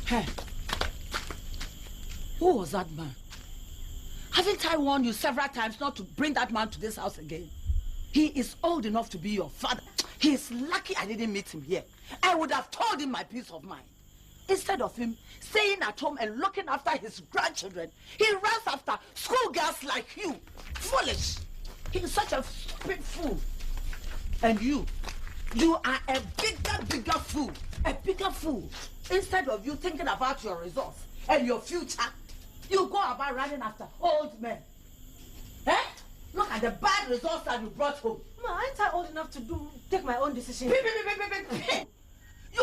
Hey, who was that man? Haven't I warned you several times not to bring that man to this house again? He is old enough to be your father. He is lucky I didn't meet him here. I would have told him my peace of mind. Instead of him staying at home and looking after his grandchildren, he runs after schoolgirls like you. Foolish. He is such a stupid fool. And you are a bigger fool. A bigger fool. Instead of you thinking about your results and your future, you go about running after old men. Eh? Look at the bad results that you brought home. Ma, aren't I old enough to take my own decision? You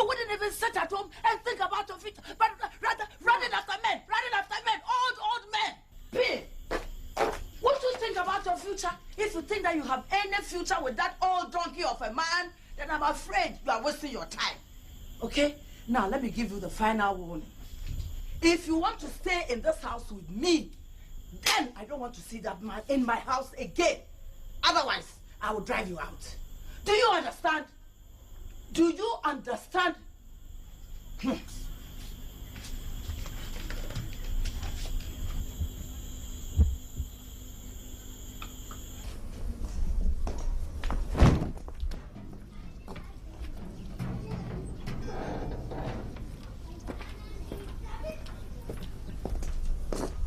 wouldn't even sit at home and think about your future, but rather running after men, old men. What do you think about your future? If you think that you have any future with that old donkey of a man, then I'm afraid you are wasting your time. Okay? Now, let me give you the final warning. If you want to stay in this house with me, then I don't want to see that man in my house again. Otherwise, I will drive you out. Do you understand? Do you understand?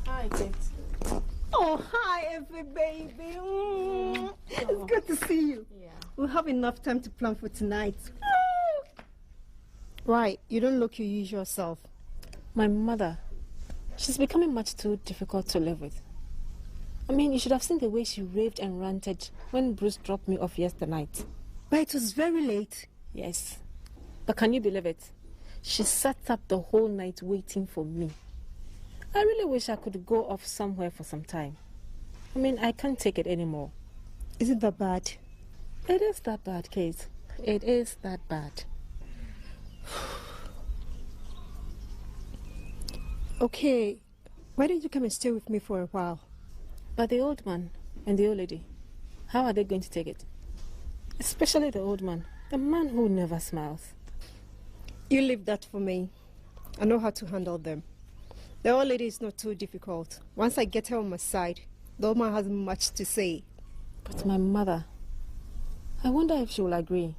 Hi, Kate. Oh, hi, Effie, baby. It's good to see you. Yeah. We'll have enough time to plan for tonight. Right, you don't look your usual self. My mother, she's becoming much too difficult to live with. I mean, you should have seen the way she raved and ranted when Bruce dropped me off yesterday night. But it was very late. Yes. But can you believe it? She sat up the whole night waiting for me. I really wish I could go off somewhere for some time. I mean, I can't take it anymore. Is it that bad? It is that bad, Kate. It is that bad. Okay, why don't you come and stay with me for a while? But the old man and the old lady, how are they going to take it? Especially the old man, the man who never smiles. You leave that for me. I know how to handle them. The old lady is not too difficult. Once I get her on my side, the old man hasn't much to say. But my mother, I wonder if she will agree.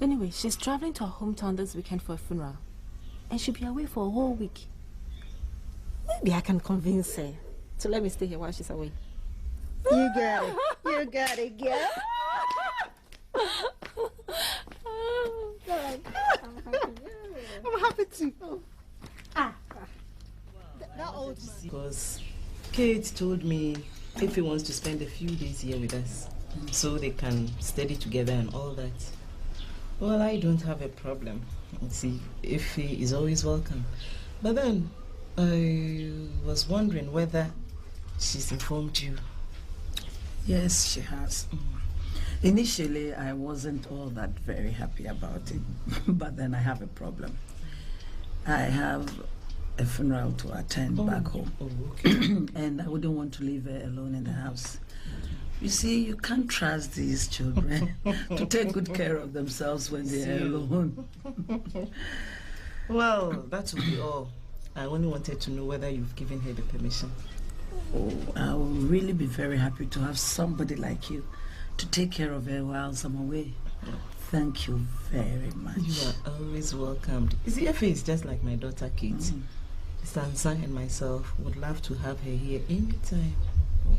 Anyway, she's traveling to her hometown this weekend for a funeral. And she'll be away for a whole week. Maybe I can convince her to let me stay here while she's away. You got it. You got it, girl. Oh, God. I'm happy to. That old man. Because Kate told me if he wants to spend a few days here with us, so they can study together and all that. Well, I don't have a problem. See, if he is always welcome. But then, I was wondering whether she's informed you. Yes, she has. Initially, I wasn't all that very happy about it, but then I have a problem. I have a funeral to attend back home, Okay. and I wouldn't want to leave her alone in the house. You see, you can't trust these children to take good care of themselves when they're alone. Well, that will be all. I only wanted to know whether you've given her the permission. Oh, I will really be very happy to have somebody like you to take care of her whilst I'm away. Thank you very much. You are always welcomed. You see, Effie is just like my daughter Kate. Sansa and myself would love to have her here anytime.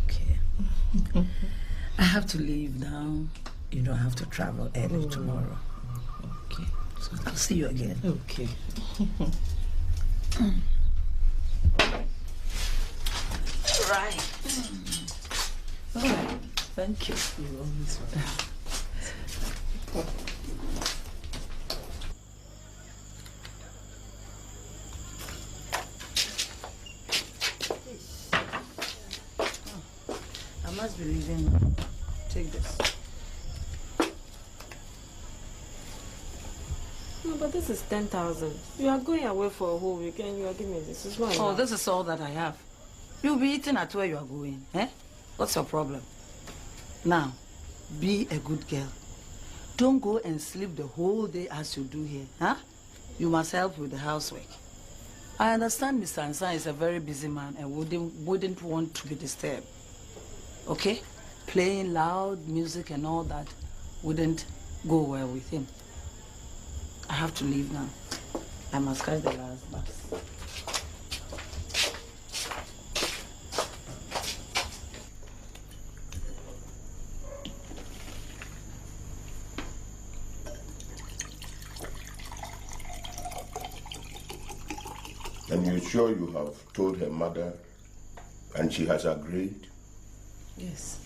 Okay. I have to leave now. You don't have to travel early tomorrow. Okay. So I'll see you again. Okay. Right. All right. Thank you. You're always welcome. I must be leaving. Take this. No, but this is 10,000. You are going away for a whole week and you are giving me this. It's not enough. This is all that I have. You'll be eating at where you are going, eh? What's your problem? Now, be a good girl. Don't go and sleep the whole day as you do here, huh? You must help with the housework. I understand Mr. Ansan is a very busy man and wouldn't want to be disturbed. Okay? Playing loud music and all that wouldn't go well with him. I have to leave now. I must catch the last bus. And you're sure you have told her mother and she has agreed? Yes.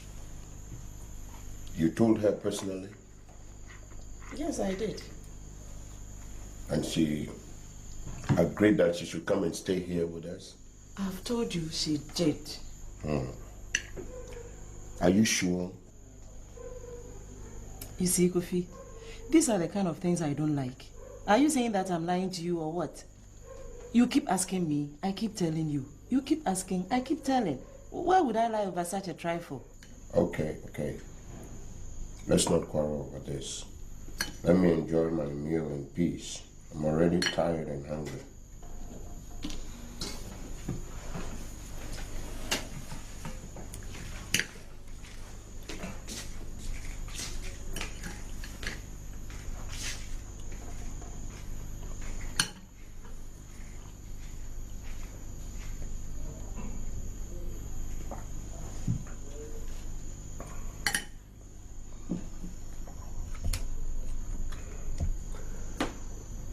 You told her personally? Yes, I did. And she agreed that she should come and stay here with us? I've told you she did. Are you sure? You see, Kofi, these are the kind of things I don't like. Are you saying that I'm lying to you or what? You keep asking me, I keep telling you. You keep asking, I keep telling. Why would I lie over such a trifle? Okay. Let's not quarrel over this. Let me enjoy my meal in peace. I'm already tired and hungry.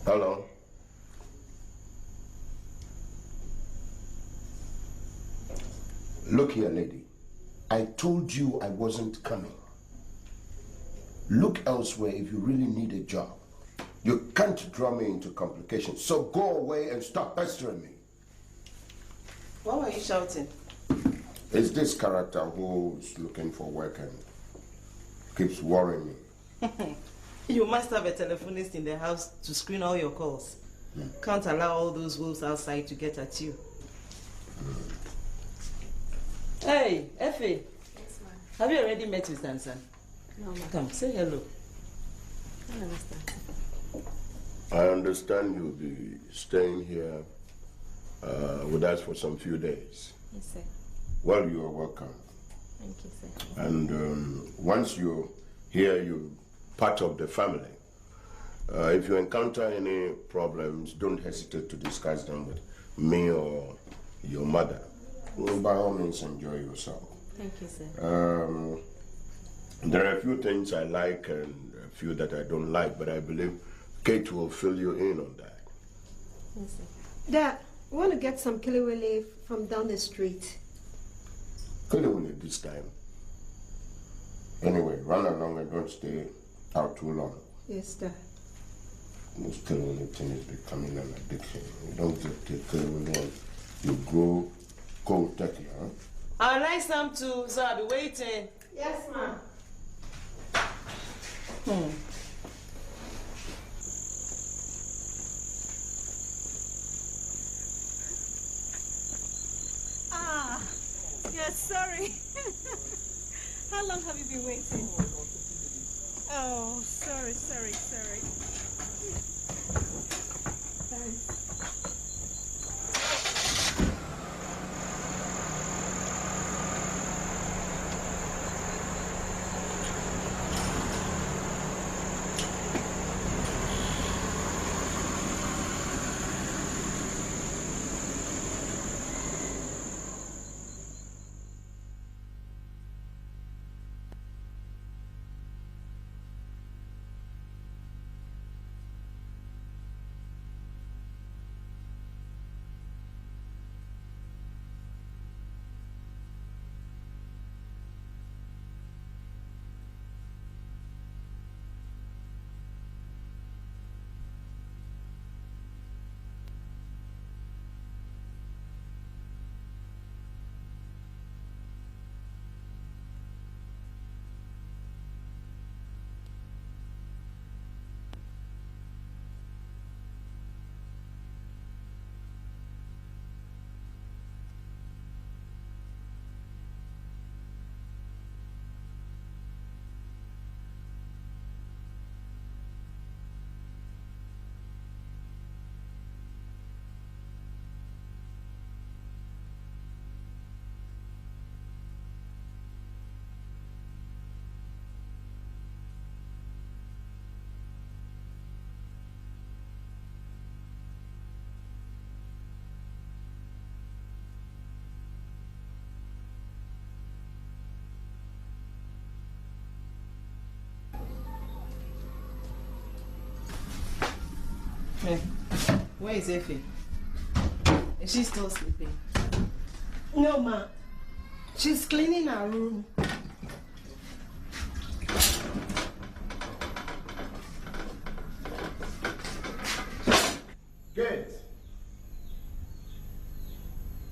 Hello? Look here, lady. I told you I wasn't coming. Look elsewhere if you really need a job. You can't draw me into complications, so go away and stop pestering me. Why were you shouting? It's this character who's looking for work and keeps worrying me. You must have a telephonist in the house to screen all your calls. Can't allow all those wolves outside to get at you. Hey, Effie. Yes, ma'am. Have you already met with Ansan? No, ma'am. Come, say hello. I understand. I understand you'll be staying here with us for some few days. Yes, sir. Well, you are welcome. Thank you, sir. And once you're here, you're part of the family. If you encounter any problems, don't hesitate to discuss them with me or your mother. Well, by all means, enjoy yourself. Thank you, sir. There are a few things I like and a few that I don't like, but I believe Kate will fill you in on that. Yes, sir. Dad, we want to get some kilewele from down the street. Kilewele this time. Anyway, run along and don't stay out too long. Yes, Dad. This kilewele thing is becoming an addiction. You don't just take kilewele and you grow cold turkey, huh? I'd like some too, so I'll be waiting. Yes, ma'am. Yes, sorry. How long have you been waiting? Oh, sorry. Thanks. Hey, where is Effie? Is she still sleeping? No, ma. She's cleaning her room. Kate!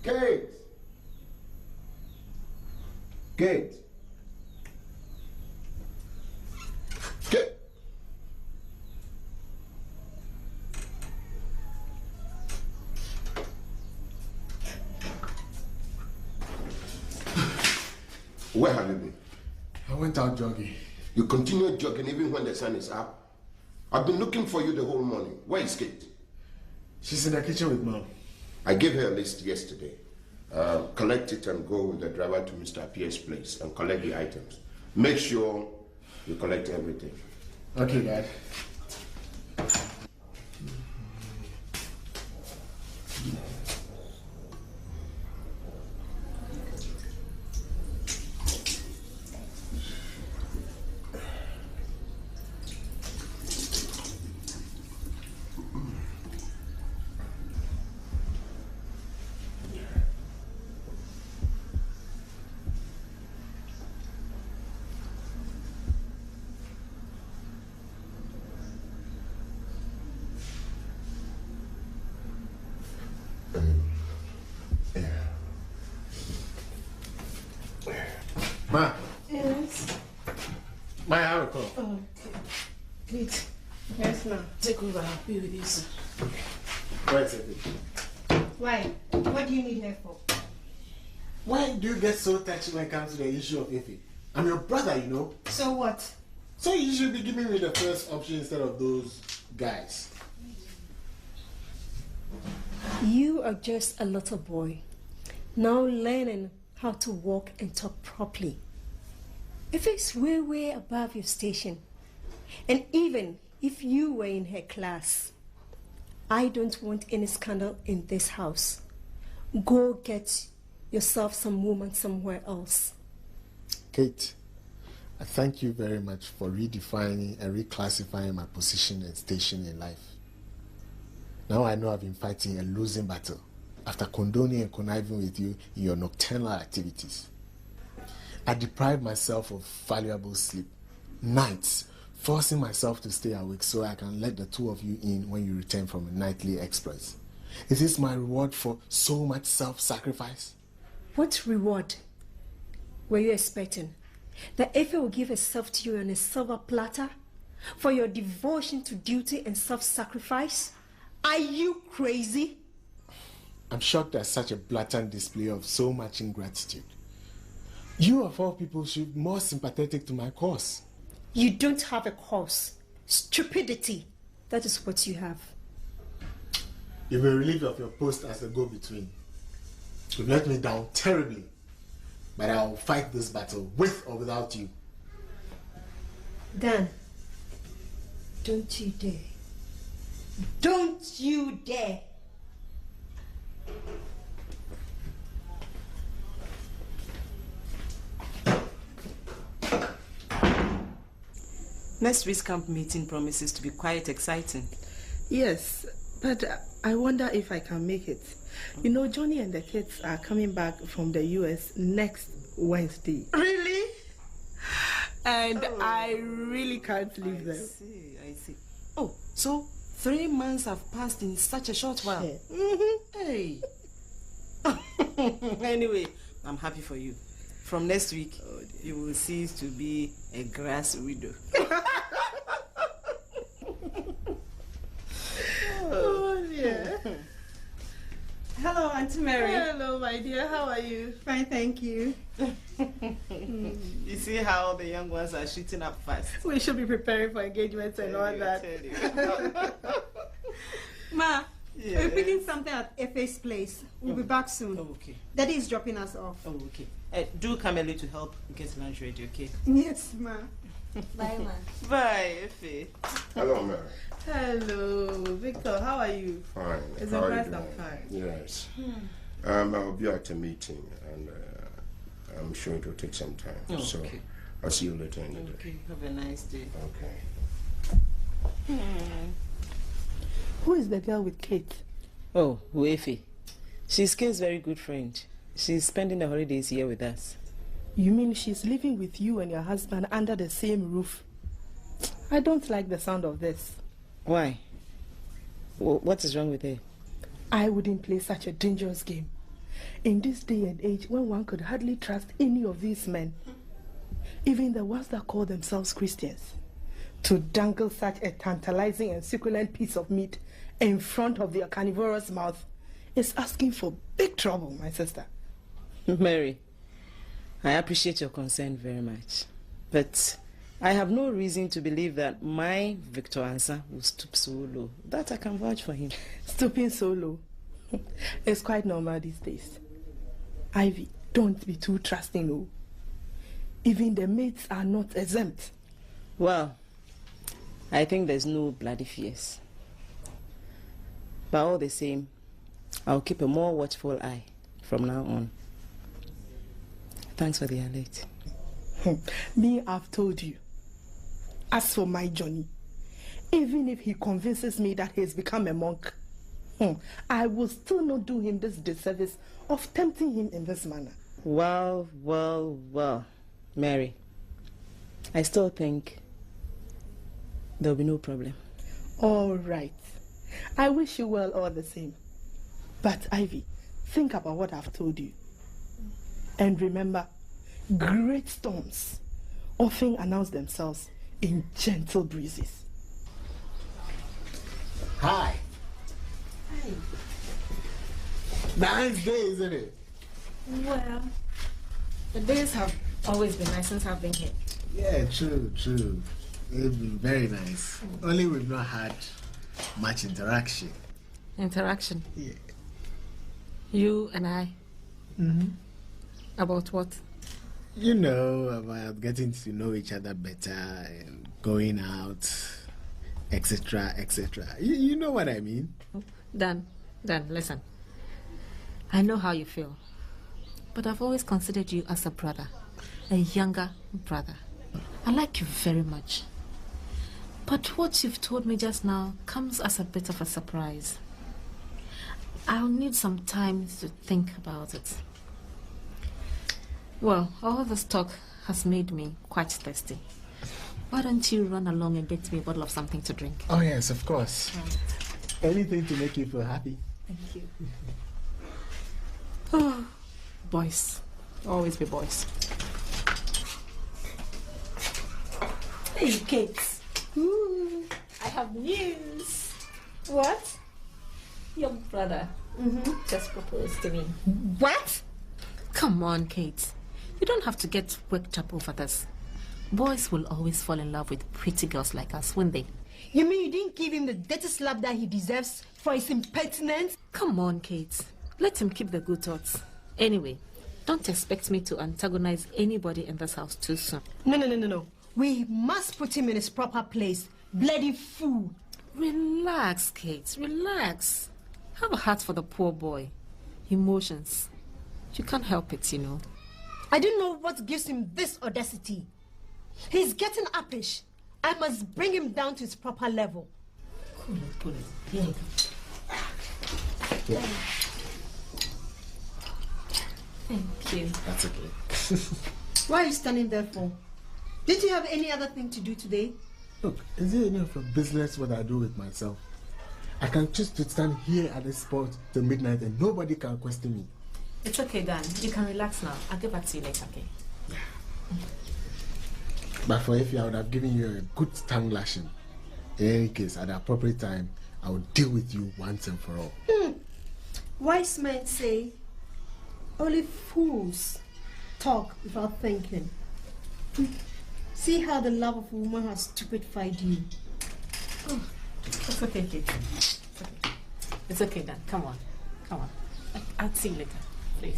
Kate! Kate! Kate! Where have you been? I went out jogging. You continue jogging even when the sun is up? I've been looking for you the whole morning. Where is Kate? She's in the kitchen with Mom. I gave her a list yesterday. Collect it and go with the driver to Mr. Pierce's place and collect the items. Make sure you collect everything. Okay, Dad. Ma. Yes. Ma, I have a call. Oh, Kate. Yes, ma. Take over. I'll be with you soon. Where is it? Why? What do you need her for? Why do you get so touchy when it comes to the issue of Effie? I'm your brother, you know. So what? So you should be giving me the first option instead of those guys. You are just a little boy, now learning how to walk and talk properly. If it's way above your station, and even if you were in her class, I don't want any scandal in this house. Go get yourself some woman somewhere else. Kate, I thank you very much for redefining and reclassifying my position and station in life. Now I know I've been fighting a losing battle after condoning and conniving with you in your nocturnal activities. I deprived myself of valuable sleep, nights, forcing myself to stay awake so I can let the two of you in when you return from a nightly express. Is this my reward for so much self-sacrifice? What reward were you expecting? That Effie will give herself to you on a silver platter for your devotion to duty and self-sacrifice? Are you crazy? I'm shocked at such a blatant display of so much ingratitude. You of all people should be more sympathetic to my cause. You don't have a cause. Stupidity. That is what you have. You've been relieved of your post as a go-between. You've let me down terribly. But I'll fight this battle with or without you. Dan, don't you dare. Don't you dare. Next week's camp meeting promises to be quite exciting. Yes, but I wonder if I can make it. You know, Johnny and the kids are coming back from the US next Wednesday. Really? And I really can't leave them. I see. Oh, so 3 months have passed in such a short while. Yeah. Hey. Anyway, I'm happy for you. From next week, you will cease to be a grass widow. Oh, yeah. Hello, Auntie Mary. Hello, my dear. How are you? Fine, thank you. You see how the young ones are shooting up fast. We should be preparing for engagements and all that. Ma, Yeah. we're picking something at Effe's place. We'll be back soon. Oh, okay. Daddy is dropping us off. Oh, okay. Do come early to help get lunch ready, okay? Yes, ma. Bye, ma. Bye, Effie. Hello, Mary. Hello, Victor. How are you? Fine. It's How are you impressed I'm doing? fine. Yes. I'll be at a meeting and I'm sure it will take some time. Oh, so okay. I'll see you later in the day. Okay, have a nice day. Okay. Who is the girl with Kate? Oh, Wefe. She's Kate's very good friend. She's spending the holidays here with us. You mean she's living with you and your husband under the same roof? I don't like the sound of this. Why? What is wrong with her? I wouldn't play such a dangerous game. In this day and age when one could hardly trust any of these men, even the ones that call themselves Christians, to dangle such a tantalizing and succulent piece of meat in front of their carnivorous mouth is asking for big trouble, my sister. Mary, I appreciate your concern very much, but I have no reason to believe that my Victor Ansa will stoop so low that I can vouch for him. Stooping so low is quite normal these days. Ivy, don't be too trusting, no. Even the maids are not exempt. Well, I think there's no bloody fears. But all the same, I'll keep a more watchful eye from now on. Thanks for the alert. Me, I've told you. As for my Johnny, even if he convinces me that he's become a monk, I will still not do him this disservice of tempting him in this manner. Well, Mary, I still think there'll be no problem. All right. I wish you well all the same. But Ivy, think about what I've told you. And remember, great storms often announce themselves in gentle breezes. Hi. Hi. Nice day, isn't it? Well, the days have always been nice since I've been here. Yeah, true. It's been very nice. Only we've not had much interaction. Interaction? Yeah. You and I? Mm-hmm. About what? You know, about getting to know each other better and going out, etc., etc. You know what I mean? Dan, listen. I know how you feel. But I've always considered you as a brother. A younger brother. I like you very much. But what you've told me just now comes as a bit of a surprise. I'll need some time to think about it. Well, all this talk has made me quite thirsty. Why don't you run along and get me a bottle of something to drink? Oh yes, of course. Anything to make you feel happy. Thank you. Oh, boys. Always be boys. Hey, Kate. Ooh, I have news. What? Your brother just proposed to me. What? Come on, Kate. You don't have to get worked up over this. Boys will always fall in love with pretty girls like us, won't they? You mean you didn't give him the dirty slap that he deserves for his impertinence? Come on, Kate. Let him keep the good thoughts. Anyway, don't expect me to antagonize anybody in this house too soon. No. We must put him in his proper place. Bloody fool. Relax, Kate. Relax. Have a heart for the poor boy. Emotions. You can't help it, you know. I don't know what gives him this audacity. He's getting uppish. I must bring him down to his proper level. Pull it. Here you go. Yeah. Thank you. That's okay. Why are you standing there for? Did you have any other thing to do today? Look, is it any of your business what I do with myself? I can choose to stand here at this spot till midnight and nobody can question me. It's okay, Dan. You can relax now. I'll get back to you later, okay? But for if I would have given you a good tongue lashing. In any case, at the appropriate time, I will deal with you once and for all. Wise men say, only fools talk without thinking. See how the love of a woman has stupefied you. Oh, it's okay, Kate. It's okay, Dan. Come on. I'll see you later, please.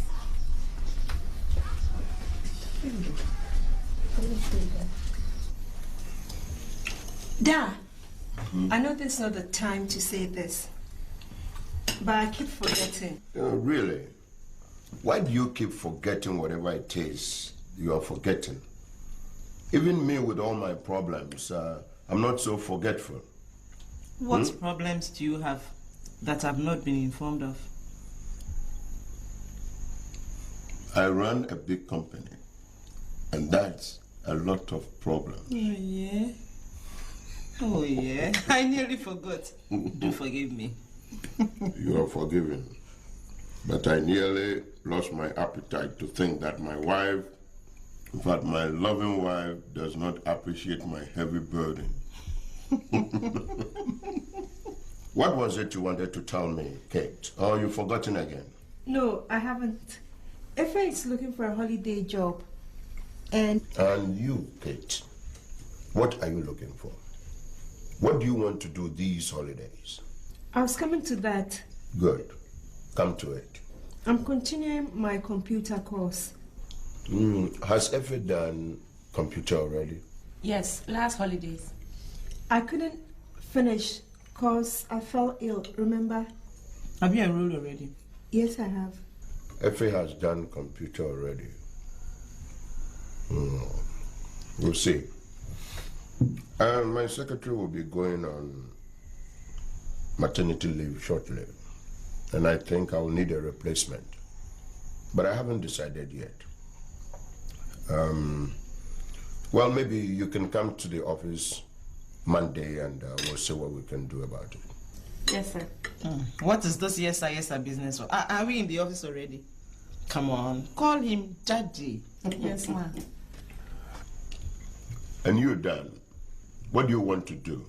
Dad, I know this is not the time to say this, but I keep forgetting. Really? Why do you keep forgetting whatever it is you are forgetting? Even me with all my problems, I'm not so forgetful. What problems do you have that I've not been informed of? I run a big company, and that's a lot of problems. Oh, yeah? Oh, yeah? I nearly forgot. Do forgive me. You are forgiven. But I nearly lost my appetite to think that my wife, in fact, my loving wife, does not appreciate my heavy burden. What was it you wanted to tell me, Kate? Or you've forgotten again? No, I haven't. Efe is looking for a holiday job. And you, Kate, what are you looking for? What do you want to do these holidays? I was coming to that. Good. Come to it. I'm continuing my computer course. Has Efe done computer already? Yes, last holidays. I couldn't finish because I fell ill, remember? Have you enrolled already? Yes, I have. Efe has done computer already. We'll see. And my secretary will be going on maternity leave shortly. And I think I'll need a replacement. But I haven't decided yet. Well, maybe you can come to the office Monday and we'll see what we can do about it. Yes, sir. What is this yes sir business? Are we in the office already? Come on, call him Daddy. Yes, ma'am. And you, Dan, what do you want to do?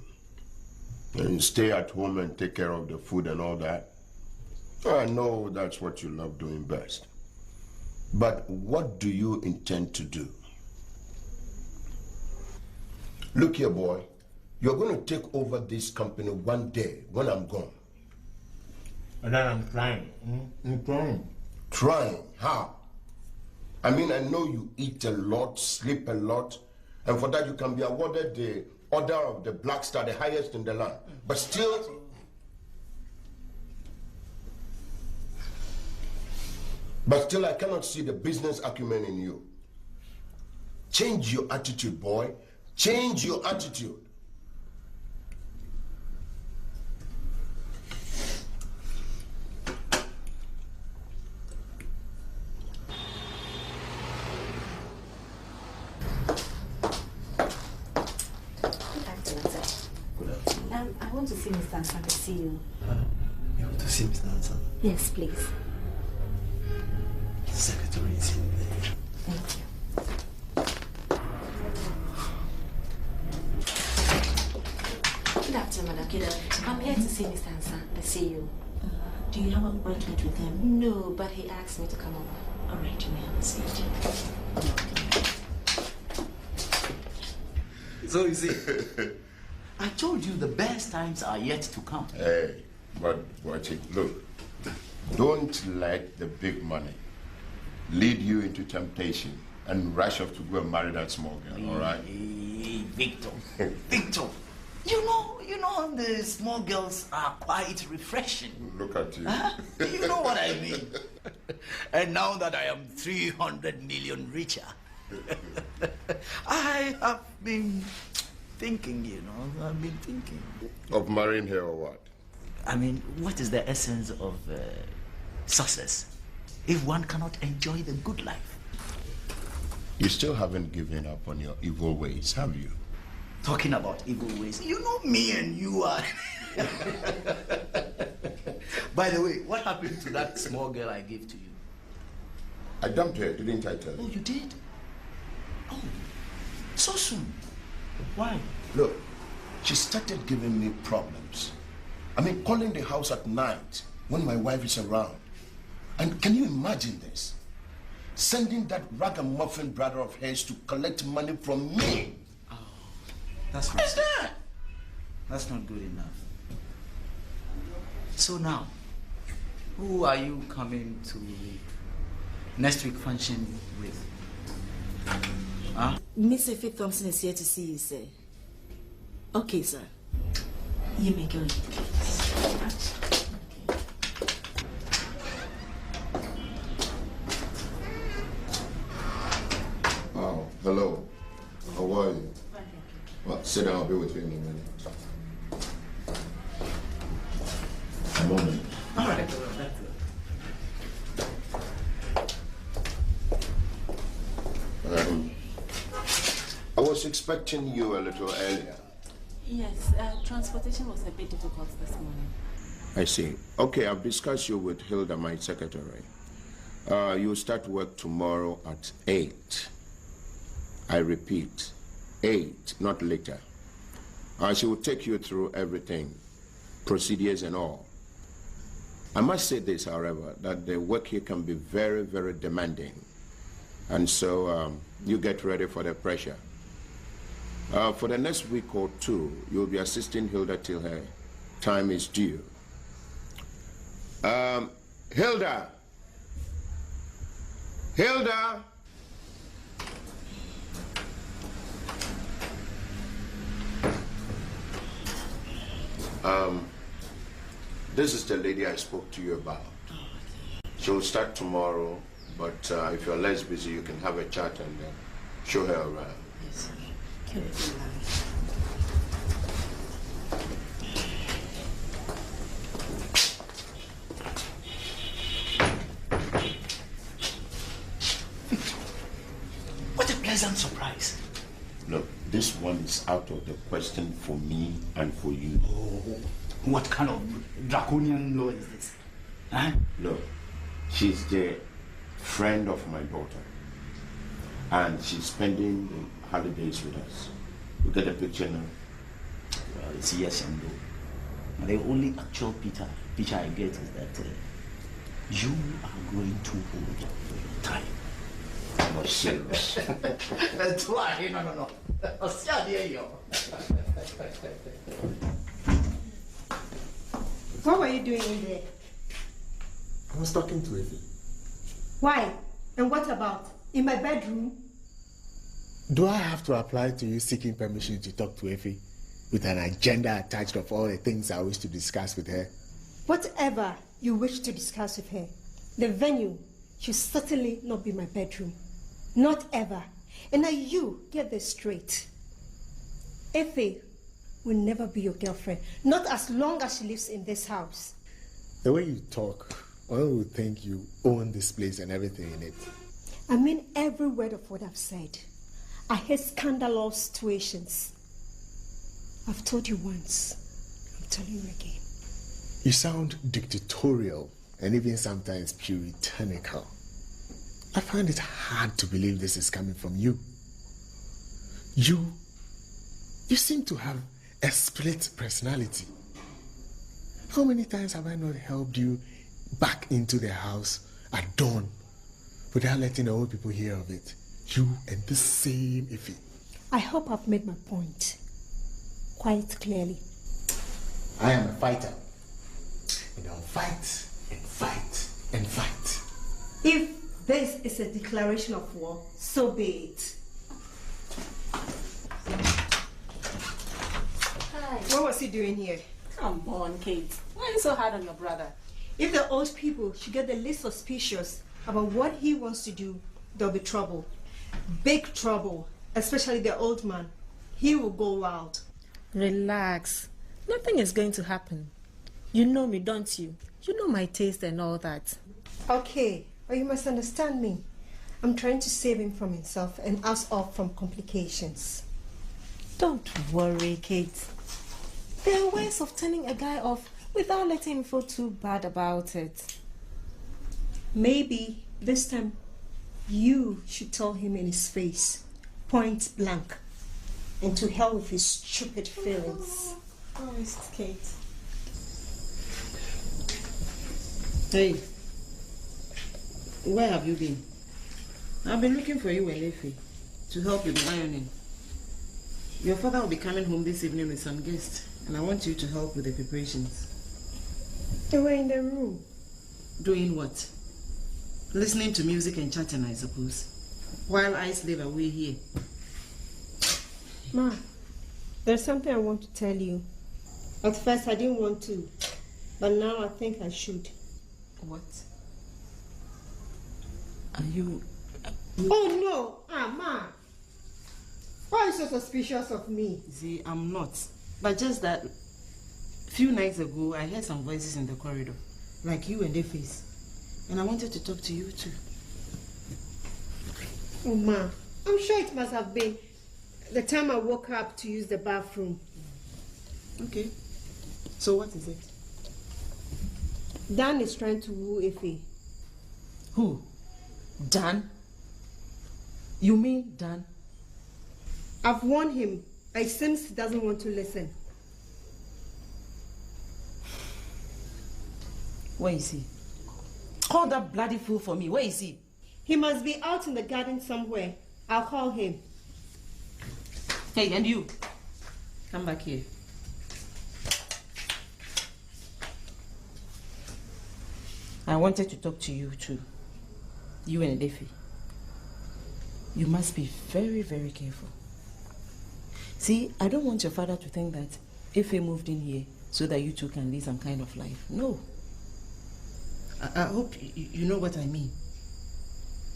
And stay at home and take care of the food and all that? I know that's what you love doing best. But what do you intend to do? Look here, boy. You're going to take over this company one day when I'm gone. And then I'm trying. I'm trying. Trying? How? I mean, I know you eat a lot, sleep a lot, and for that you can be awarded the Order of the Black Star, the highest in the land. But still... I cannot see the business acumen in you. Change your attitude, boy. Change your attitude. I want to see Mr. Ansan to see you. You want to see Mr. Ansan? Yes, please. The secretary is in there. Thank you. Good afternoon, Madam Kida. I'm here to see Mr. Ansan. I see you. Do you have an appointment with him? No, but he asked me to come over. All right, you may have a seat. So you see, I told you the best times are yet to come. Hey, but watch it. Look, don't let the big money lead you into temptation and rush off to go and marry that small girl, all right? Hey, Victor, Victor, you know the small girls are quite refreshing. Look at you. You know what I mean. And now that I am 300 million richer, I have been thinking, I've been thinking. Of marrying her or what? I mean, what is the essence of success if one cannot enjoy the good life? You still haven't given up on your evil ways, have you? Talking about evil ways, you know me and you are. By the way, what happened to that small girl I gave to you? I dumped her, didn't I tell you? Oh, you did? Oh, so soon. Why? Look, she started giving me problems. I mean, calling the house at night when my wife is around. And can you imagine this? Sending that ragamuffin brother of hers to collect money from me. Oh, that's not good. That's not good enough. So now, who are you coming to next week function with? Huh? Miss Effie Thompson is here to see you, sir. Okay, sir. You may go in, please. Oh, hello. How are you? Well, sit down, I'll be with you in a minute. A moment. All right. I was expecting you a little earlier. Yes, transportation was a bit difficult this morning. I see. Okay, I've discussed you with Hilda, my secretary. You'll start work tomorrow at 8. I repeat, 8, not later. She will take you through everything, procedures and all. I must say this, however, that the work here can be very, very demanding. And so you get ready for the pressure. For the next week or two, you'll be assisting Hilda till her time is due. Hilda! Hilda! This is the lady I spoke to you about. She'll start tomorrow, but if you're less busy, you can have a chat and show her around. Yes, sir. What a pleasant surprise. Look, this one is out of the question for me and for you. Oh, what kind of draconian law is this? Huh? Look, she's the friend of my daughter. And she's spending the holidays with us. You get a picture now? Well, it's yes and no. The only actual picture I get is that you are going to hold your time. I'm not serious. That's why. No. What were you doing in there? I was talking to Effie. Why? And what about? In my bedroom? Do I have to apply to you seeking permission to talk to Effie with an agenda attached of all the things I wish to discuss with her? Whatever you wish to discuss with her, the venue should certainly not be my bedroom. Not ever. And now you get this straight. Effie will never be your girlfriend. Not as long as she lives in this house. The way you talk, one would think you own this place and everything in it. I mean every word of what I've said. I hate scandalous situations. I've told you once. I'm telling you again. You sound dictatorial and even sometimes puritanical. I find it hard to believe this is coming from you. You seem to have a split personality. How many times have I not helped you back into the house at dawn without letting the old people hear of it? You and the same Effie. I hope I've made my point quite clearly. I am a fighter. And I'll fight and fight and fight. If this is a declaration of war, so be it. Hi. What was he doing here? Come on, Kate. Why are you so hard on your brother? If the old people should get the least suspicious about what he wants to do, there'll be trouble. Big trouble. Especially the old man. He will go wild. Relax. Nothing is going to happen. You know me, don't you? You know my taste and all that. Okay, but you must understand me. I'm trying to save him from himself and us all from complications. Don't worry, Kate. There are ways of turning a guy off without letting him feel too bad about it. Maybe this time you should tell him in his face, point blank, and to hell with his stupid feelings. Oh, Miss Kate. Hey, where have you been? I've been looking for you and Effie to help with the ironing. Your father will be coming home this evening with some guests, and I want you to help with the preparations. They were in the room. Doing what? Listening to music and chatting, I suppose, while I slave away here. Ma, there's something I want to tell you. At first I didn't want to, but now I think I should. What? Are you... Oh no! Ma! Why are you so suspicious of me? See, I'm not. But just that few nights ago, I heard some voices in the corridor, like you and their face. And I wanted to talk to you too. Oh, Ma, I'm sure it must have been the time I woke up to use the bathroom. Okay. So what is it? Dan is trying to woo Ife. Who? Dan? You mean Dan? I've warned him, but it seems he doesn't want to listen. Where is he? Call that bloody fool for me. Where is he? He must be out in the garden somewhere. I'll call him. Hey, and you. Come back here. I wanted to talk to you too. You and Efe. You must be very, very careful. See, I don't want your father to think that Efe moved in here so that you two can lead some kind of life. No. I hope you know what I mean.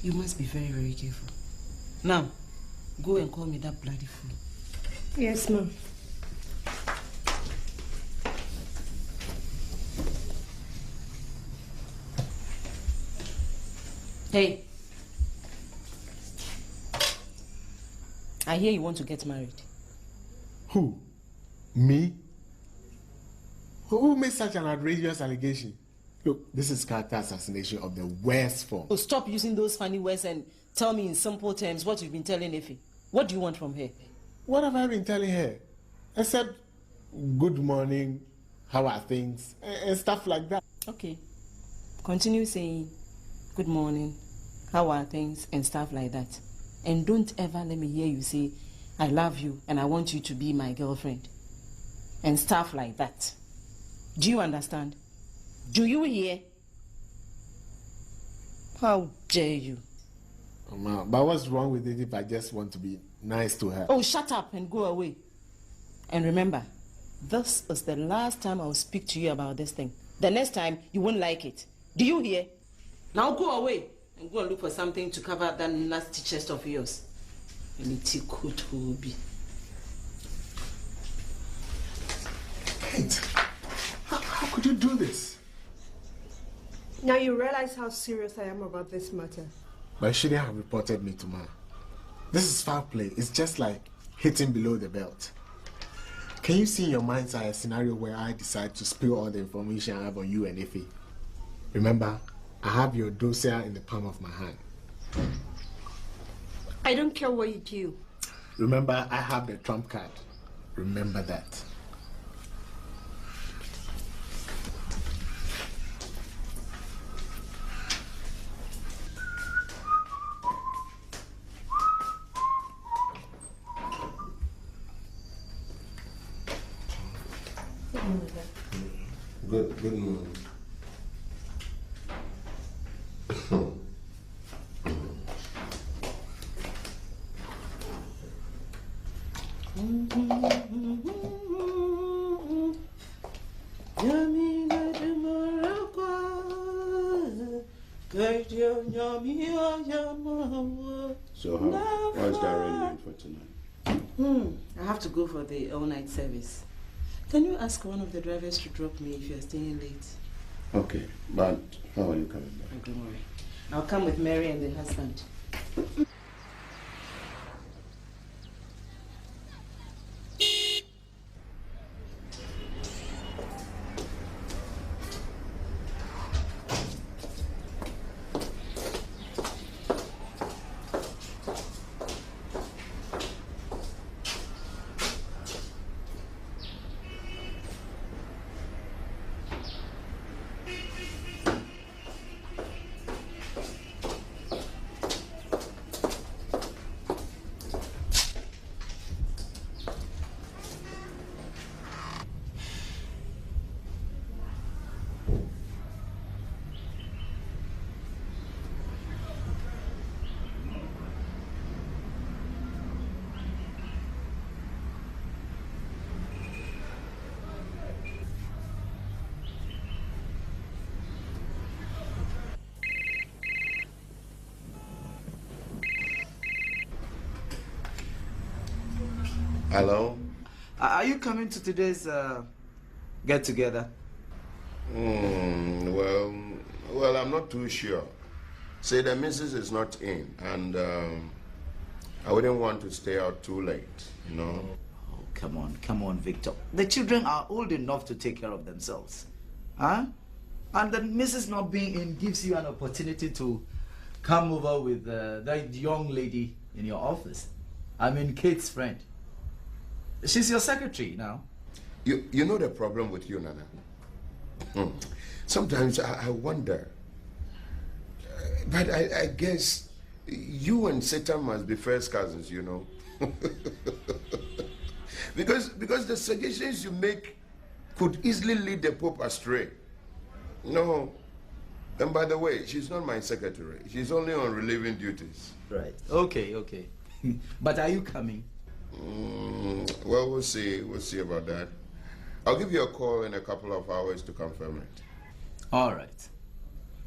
You must be very, very careful. Now, go and call me that bloody fool. Yes, Mom. Hey. I hear you want to get married. Who? Me? Who made such an outrageous allegation? Look, this is character assassination of the worst form. Oh, stop using those funny words and tell me in simple terms what you've been telling Efe. What do you want from her? What have I been telling her? Except good morning, how are things, and stuff like that. Okay. Continue saying good morning, how are things, and stuff like that. And don't ever let me hear you say, I love you and I want you to be my girlfriend. And stuff like that. Do you understand? Do you hear? How dare you? Oh, Ma, but what's wrong with it if I just want to be nice to her? Oh, shut up and go away. And remember, this is the last time I'll speak to you about this thing. The next time, you won't like it. Do you hear? Now go away and go and look for something to cover that nasty chest of yours. And it could be. Kate, how could you do this? Now you realize how serious I am about this matter. But you shouldn't have reported me to Ma. This is foul play. It's just like hitting below the belt. Can you see in your mind's eye a scenario where I decide to spill all the information I have on you and Efe? Remember, I have your dossier in the palm of my hand. I don't care what you do. Remember, I have the trump card. Remember that. Good morning. So what's the arrangement for tonight? I have to go for the all-night service. Can you ask one of the drivers to drop me if you're staying late? Okay, but how are you coming back? Oh, don't worry. I'll come with Mary and the husband. Hello? Are you coming to today's get together? Well, I'm not too sure. Say the missus is not in, and I wouldn't want to stay out too late, you know. Oh, come on, Victor. The children are old enough to take care of themselves. Huh? And the missus not being in gives you an opportunity to come over with that young lady in your office. I mean, Kate's friend. She's your secretary now. You know the problem with you, Nana? Sometimes I wonder. But I guess you and Satan must be first cousins, you know. because the suggestions you make could easily lead the Pope astray. No. And by the way, she's not my secretary. She's only on relieving duties. Right. Okay. But are you coming? Well, we'll see. We'll see about that. I'll give you a call in a couple of hours to confirm it. All right.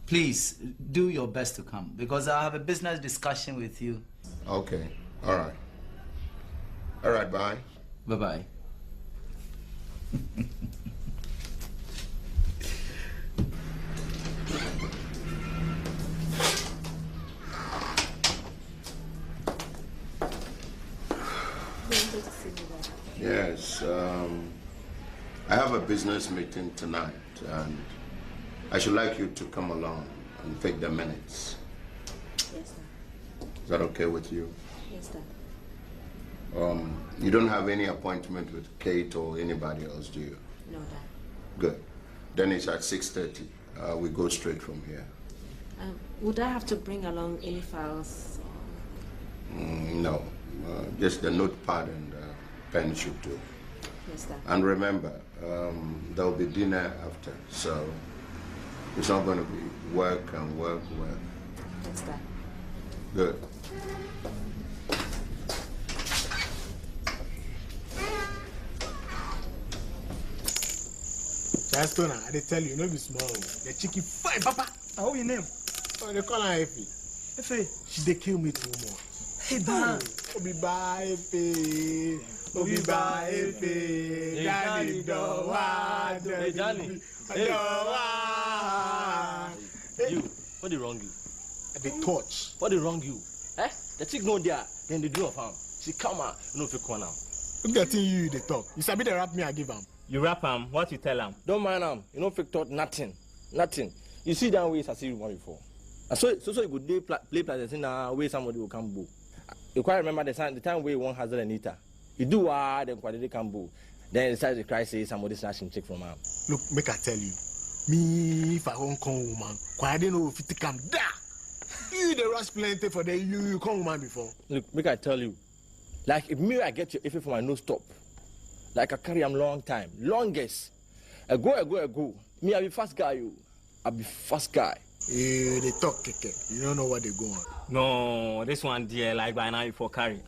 Please do your best to come because I have a business discussion with you. Okay. All right. All right. Bye. Bye-bye. Yes. I have a business meeting tonight, and I should like you to come along and take the minutes. Yes, sir. Is that okay with you? Yes, sir. You don't have any appointment with Kate or anybody else, do you? No, Dad. Good. Then it's at 6:30. We go straight from here. Would I have to bring along any files? No. Just the notepad and pen should do. Yes, sir. And remember, there will be dinner after, so it's not going to be work and work. Yes, sir. Good. Chastona, I tell you, no be small. The chicken fine, Papa. How your name? Oh, they call her Effie. Effie. She they kill me too more. Hey, Bam. Obi ba Effie. Obi ba Effie. Danny Dowa. Hey, Danny. Dowa. You, what did wrong you? The torch. What did wrong you? Eh? The chick no there, then the do of harm. She come out, you know if you corner. Look at you, they talk. You sabi the rap me I give him. You rap him, what you tell him? Don't mind him. You know if you thought nothing. You see that way as I see you one before. So you could play players in a way somebody will come boo. You quite remember the time where one has an eater. You do then quite come boo. Then decides to cry say somebody snatching chick from him. Look, make I tell you. Me if I won't come woman, quite I didn't know if it come da. You the rush plenty for the you come woman before. Look, make I tell you. Like if me I get you if for my no stop. Like I carry him long time. Longest. I go. Me I be fast guy you. I be fast guy. They talk keke. You don't know what they go on. No, this one dear like by now you for carry.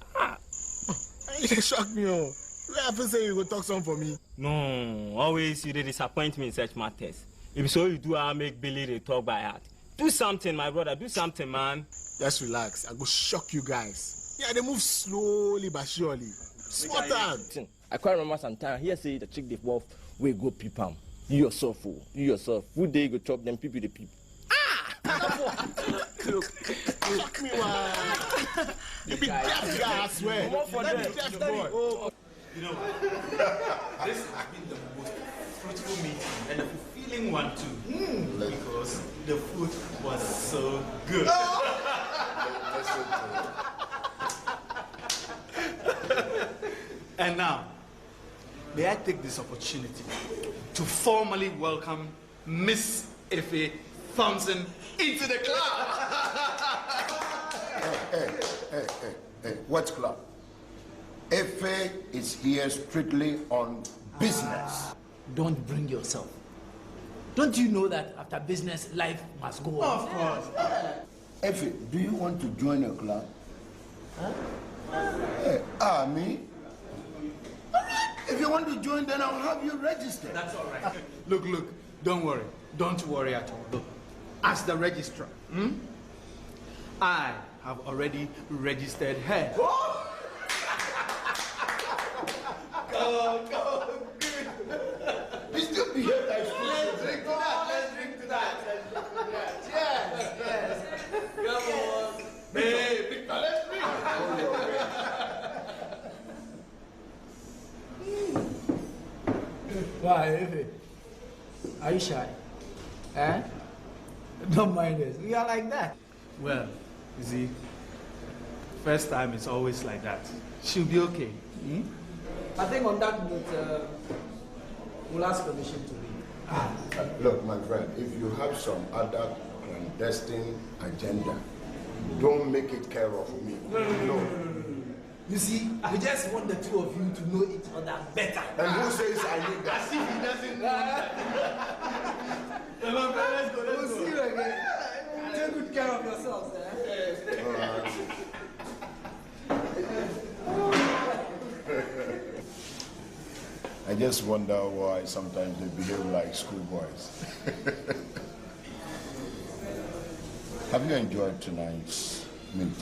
You shock me oh. Where have to say you go talk something for me? No, always you dey disappoint me in such matters. If so you do I make Billy they talk by heart. Do something, my brother. Do something, man. Just relax. I go shock you guys. Yeah, they move slowly but surely. Small time. I quite remember some time. Here say the chick they wolf we go peep am. You yourself, fool. You yourself. Food day go chop them people the peep. Look, me one. You be deaf guy, I swear. Come on for them. Deaf boy. Oh. You know, this has been the most fruitful meeting and a fulfilling one too, because the food was so good. And now, may I take this opportunity to formally welcome Miss Effie Thompson into the club. Hey, what club? Effie is here strictly on business. Don't bring yourself. Don't you know that after business, life must go on? Of course. Effie, do you want to join a club? Huh? Me? All right. If you want to join, then I'll have you registered. That's all right. Look, don't worry. Don't worry at all. Look, as the registrar, I have already registered her. Go, good. He's still Why, Efe? Are you shy? Eh? Don't mind us. We are like that. Well, you see, first time it's always like that. She'll be okay. Hmm? I think on that note, we'll ask permission to leave. Look, my friend, if you have some other clandestine agenda, don't make it care of me. No. You see, I just want the two of you to know each other better. And who says I need that? As if he doesn't want Let's go. We'll see you again. Take good care of yourselves, eh? I just wonder why sometimes they behave like schoolboys. Have you enjoyed tonight's meeting?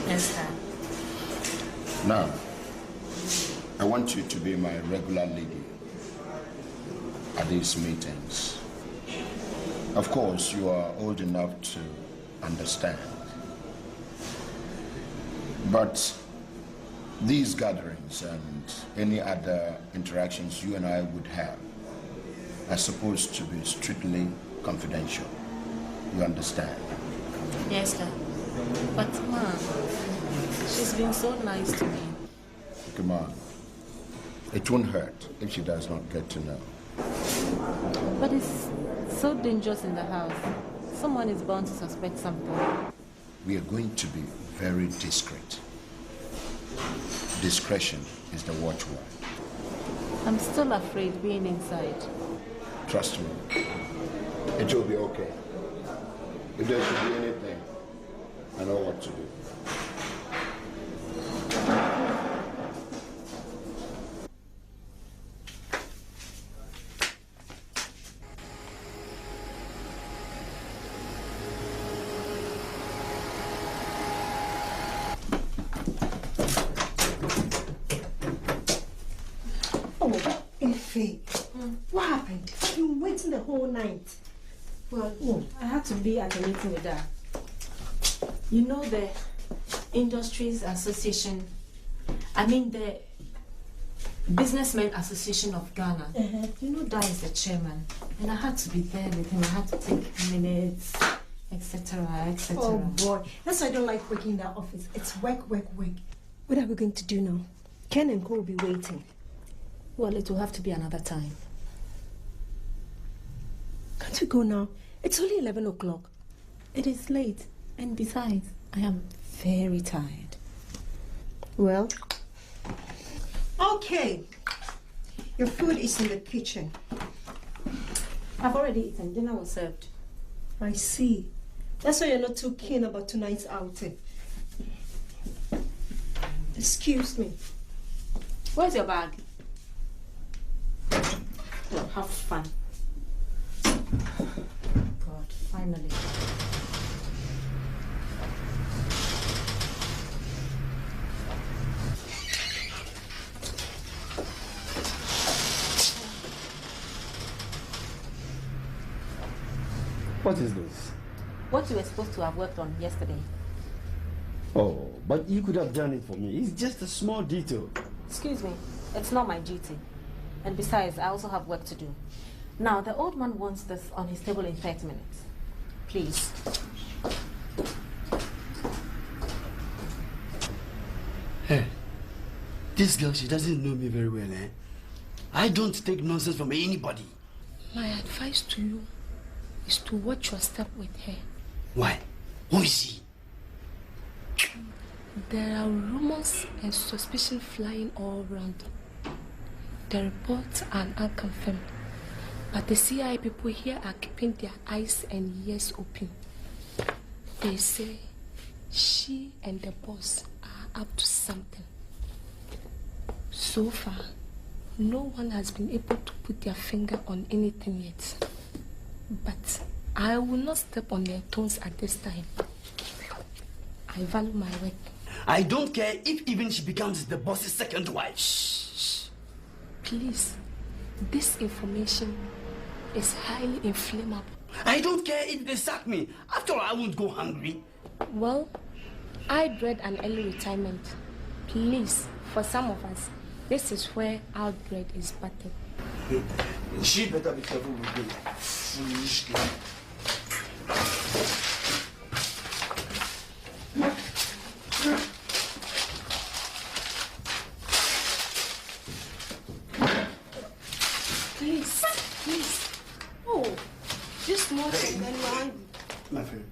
Yes, sir. Now, I want you to be my regular lady at these meetings. Of course, you are old enough to understand. But these gatherings and any other interactions you and I would have are supposed to be strictly confidential. You understand? Yes, sir. But, Mom, she's been so nice to me. Come on. It won't hurt if she does not get to know. But it's so dangerous in the house. Someone is bound to suspect something. We are going to be very discreet. Discretion is the watchword. I'm still afraid being inside. Trust me. It will be okay. If there should be anything, I know what to do. What happened? I've been waiting the whole night. Well, I had to be at a meeting with her. You know the Industries Association, the Businessmen Association of Ghana. You know that is the chairman. And I had to be there with him. I had to take minutes, etc., etc. Oh boy, that's why I don't like working in that office. It's work, work, work. What are we going to do now? Ken and Co will be waiting. Well, it will have to be another time. Can't we go now? It's only 11 o'clock. It is late. And besides, I am very tired. Well, okay. Your food is in the kitchen. I've already eaten. Dinner was served. I see. That's why you're not too keen about tonight's outing. Excuse me. Where's your bag? Well, have fun. God, finally. What is this? What you were supposed to have worked on yesterday. Oh, but you could have done it for me. It's just a small detail. Excuse me, it's not my duty. And besides, I also have work to do. Now, the old man wants this on his table in 30 minutes. Please. Hey, this girl, she doesn't know me very well, eh? I don't take nonsense from anybody. My advice to you is to watch your step with her. Why? Who is she? There are rumors and suspicion flying all around. The reports are unconfirmed, but the CIA people here are keeping their eyes and ears open. They say she and the boss are up to something. So far, no one has been able to put their finger on anything yet. But I will not step on their toes at this time. I value my work. I don't care if even she becomes the boss's second wife. Shh. Please, this information is highly inflammable. I don't care if they sack me. After all, I won't go hungry. Well, I dread an early retirement. Please, for some of us, this is where our bread is buttered. She better be careful with me. Foolish girl. Please. Oh, just more and then you're angry. My friend.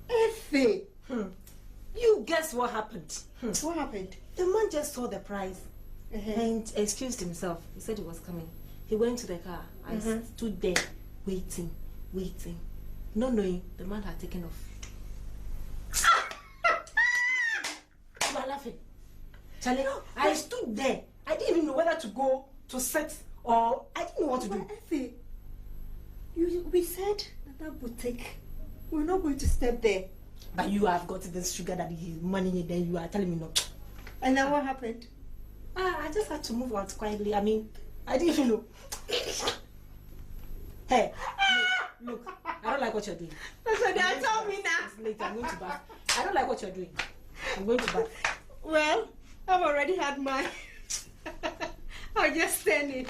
Effie! You guess what happened? What happened? The man just saw the price and excused himself. He said he was coming. He went to the car. I stood there waiting. Not knowing the man had taken off. You are laughing. Charlie, I stood there. I didn't even know whether to go to sit or I didn't know what to do. Effie, we said that boutique. We're not going to step there. But you have got this sugar daddy money, then you are telling me no. And then what happened? I just had to move out quietly. I mean, I didn't even know. Hey, look, I don't like what you're doing. That's what they told me now. It's late, I'm going to bath. I don't like what you're doing. I'm going to bath. Well, I've already had mine. I'll just stand it.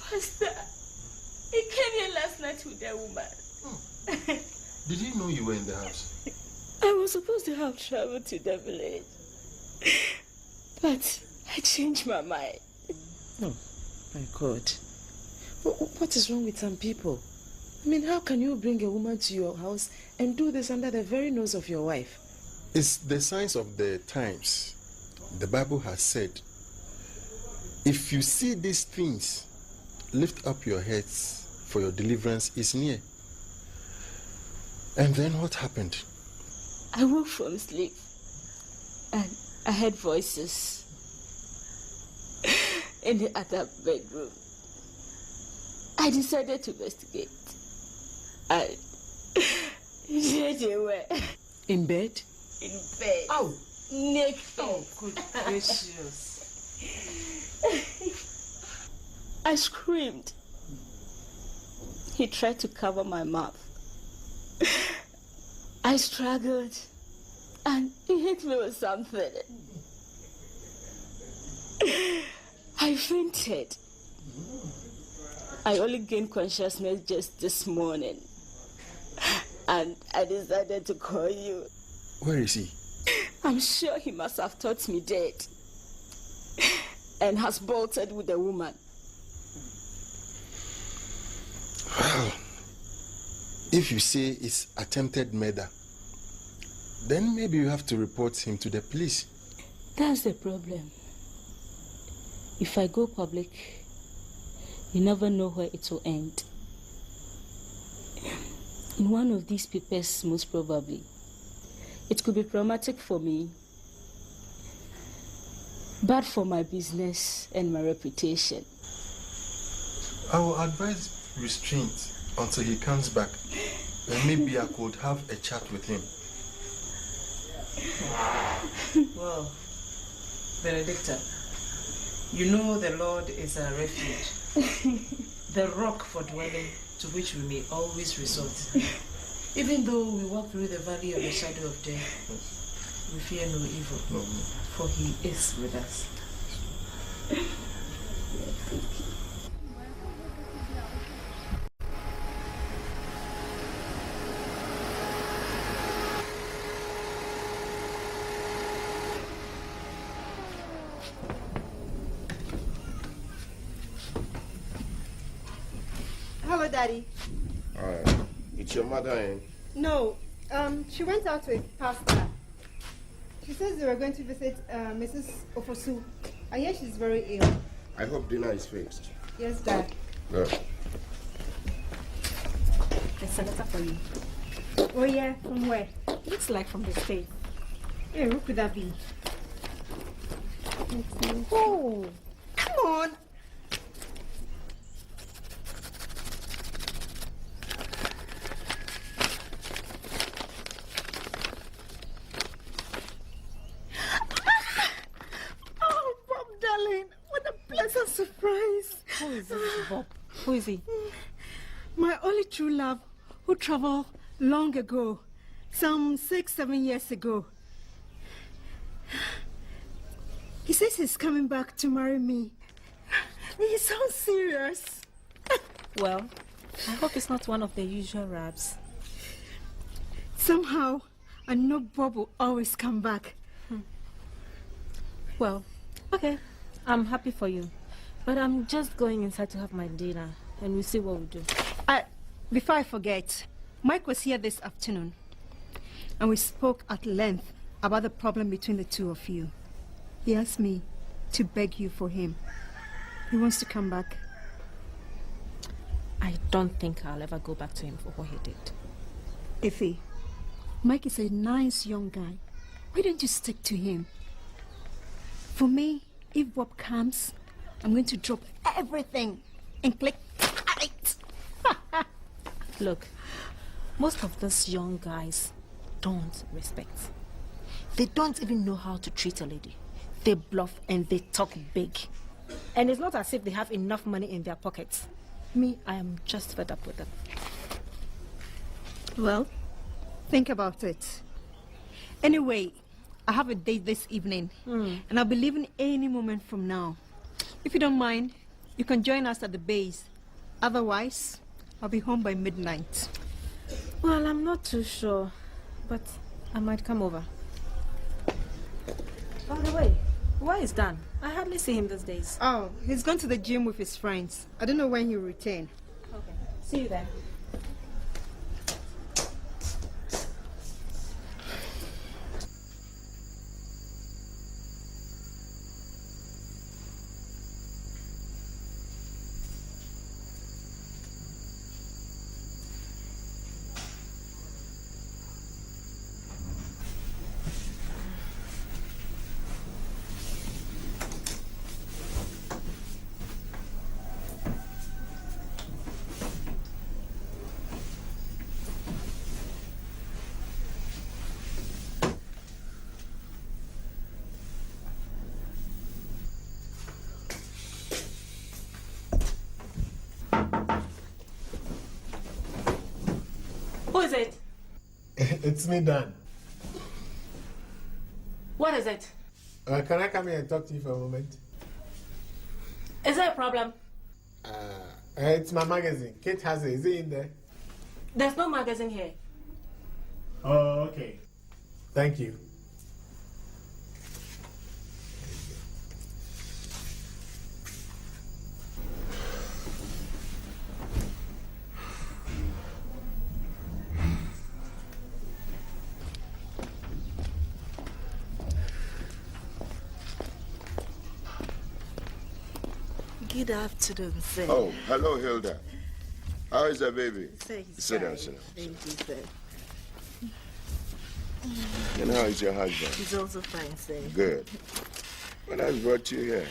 Pastor, he came here last night with a woman. Did he know you were in the house? I was supposed to have traveled to the village, but I changed my mind. Oh, my God. What is wrong with some people? I mean, how can you bring a woman to your house and do this under the very nose of your wife? It's the signs of the times. The Bible has said, if you see these things, lift up your heads, for your deliverance is near. And then what happened? I woke from sleep and I heard voices in the other bedroom. I decided to investigate. And there they were. In bed? In bed. Oh. Naked. Oh, good gracious. I screamed. He tried to cover my mouth. I struggled and he hit me with something. I fainted. I only gained consciousness just this morning. And I decided to call you. Where is he? I'm sure he must have thought me dead and has bolted with the woman. Well, if you say it's attempted murder, then maybe you have to report him to the police. That's the problem. If I go public, you never know where it will end. In one of these papers, most probably. It could be traumatic for me, bad for my business and my reputation. I will advise restraint until he comes back. And maybe I could have a chat with him. Well, Benedicta, you know the Lord is our refuge, the rock for dwelling to which we may always resort. Even though we walk through the valley of the shadow of death, we fear no evil, for he is with us. Hello, Daddy. It's your mother, eh? No, she went out with Pastor. She says they were going to visit Mrs. Ofosu. I hear she's very ill. I hope dinner is fixed. Yes, Dad. Good. There's a letter for you. Oh, yeah? From where? Looks like from the States. Hey, who could that be? Oh, come on. Oh, Bob, darling, what a pleasant surprise. Who is this, Bob? Who is he? My only true love who traveled long ago, some 6-7 years ago. He says he's coming back to marry me. He sounds serious. Well, I hope it's not one of the usual raps. Somehow, I know Bob will always come back. Well, okay. I'm happy for you. But I'm just going inside to have my dinner, and we'll see what we do. Before I forget, Mike was here this afternoon, and we spoke at length about the problem between the two of you. He asked me to beg you for him. He wants to come back. I don't think I'll ever go back to him for what he did. Effie, Mike is a nice young guy. Why don't you stick to him? For me, if Bob comes, I'm going to drop everything and click right. Look, most of those young guys don't respect. They don't even know how to treat a lady. They bluff and they talk big. And it's not as if they have enough money in their pockets. Me, I am just fed up with them. Well, think about it. Anyway, I have a date this evening, and I'll be leaving any moment from now. If you don't mind, you can join us at the base. Otherwise, I'll be home by midnight. Well, I'm not too sure, but I might come over. By the way, where is Dan? I hardly see him these days. Oh, he's gone to the gym with his friends. I don't know when he'll return. Okay, see you then. Who is it? It's me, Dan. What is it? Can I come here and talk to you for a moment? Is there a problem? It's my magazine. Kate has it. Is it in there? There's no magazine here. Oh, okay. Thank you. Good afternoon, sir. Oh, hello, Hilda. How is the baby? Sir, he's Sit down, fine. sit down. Thank you, sir. And how is your husband? He's also fine, sir. Good. What has brought you here?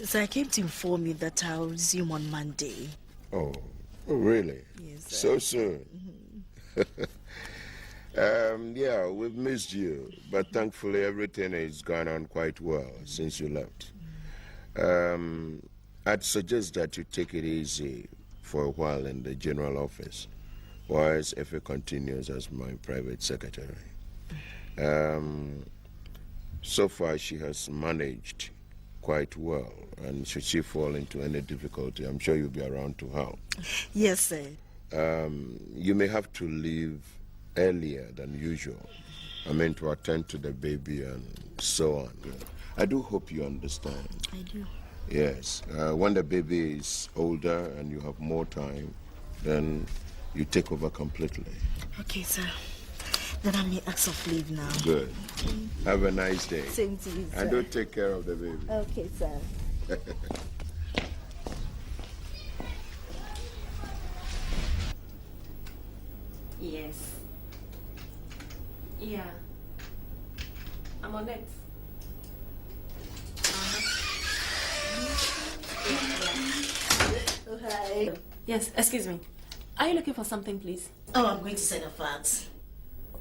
So I came to inform you that I'll resume on Monday. Oh, really? Yes, sir. So soon? Yeah, we've missed you, but thankfully everything has gone on quite well since you left. I'd suggest that you take it easy for a while in the general office, whilst Effie continues as my private secretary. So far, she has managed quite well, and should she fall into any difficulty, I'm sure you'll be around to help. Yes, sir. You may have to leave earlier than usual. I mean, to attend to the baby and so on. I do hope you understand. I do. Yes. When the baby is older and you have more time, then you take over completely. Okay, sir. Then I may ask of leave now. Good. Have a nice day. Same to you, sir. And do take care of the baby. Okay, sir. Yes, excuse me. Are you looking for something, please? Oh, I'm going to send a fax.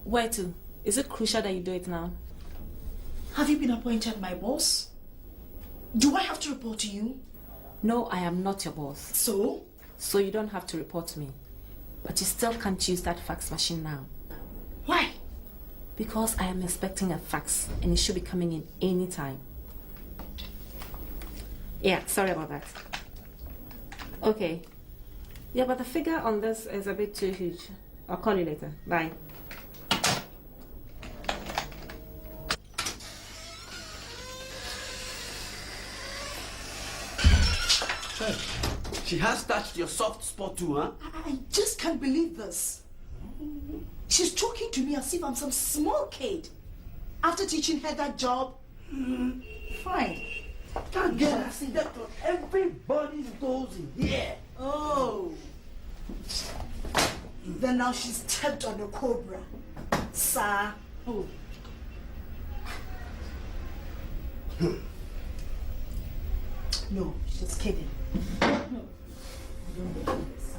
Where to? Is it crucial that you do it now? Have you been appointed my boss? Do I have to report to you? No, I am not your boss. So? So you don't have to report to me. But you still can't use that fax machine now. Why? Because I am expecting a fax and it should be coming in any time. Yeah, sorry about that. Okay. Yeah, but the figure on this is a bit too huge. I'll call you later. Bye. Hey, she has touched your soft spot too, huh? I just can't believe this. She's talking to me as if I'm some small kid. After teaching her that job, fine. Can't get her stepped on everybody's toes in here. Oh. Then now she's stepped on a cobra. Sir. Oh. No, she's kidding. No. I don't believe this.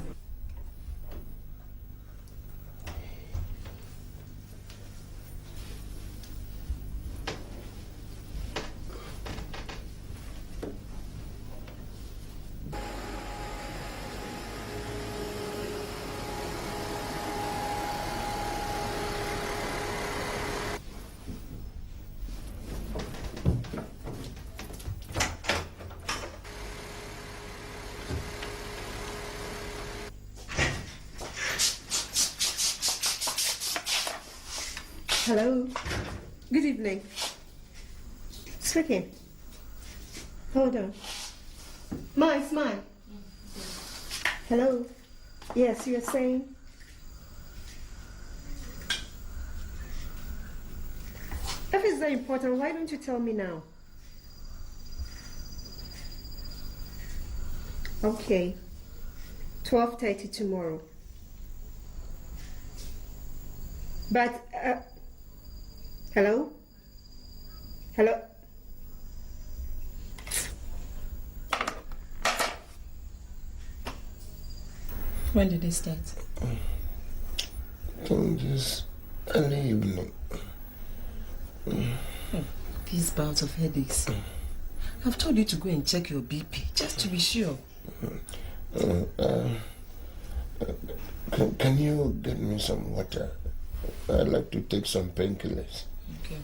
Hello. Good evening. Speaking. Hold on. It's mine. Hello. Yes, you are saying? If it's that important, why don't you tell me now? Okay. 12:30 tomorrow. But, hello? Hello? When did they start? Just early evening. These bouts of headaches. I've told you to go and check your BP, just to be sure. Can you get me some water? I'd like to take some painkillers. Okay.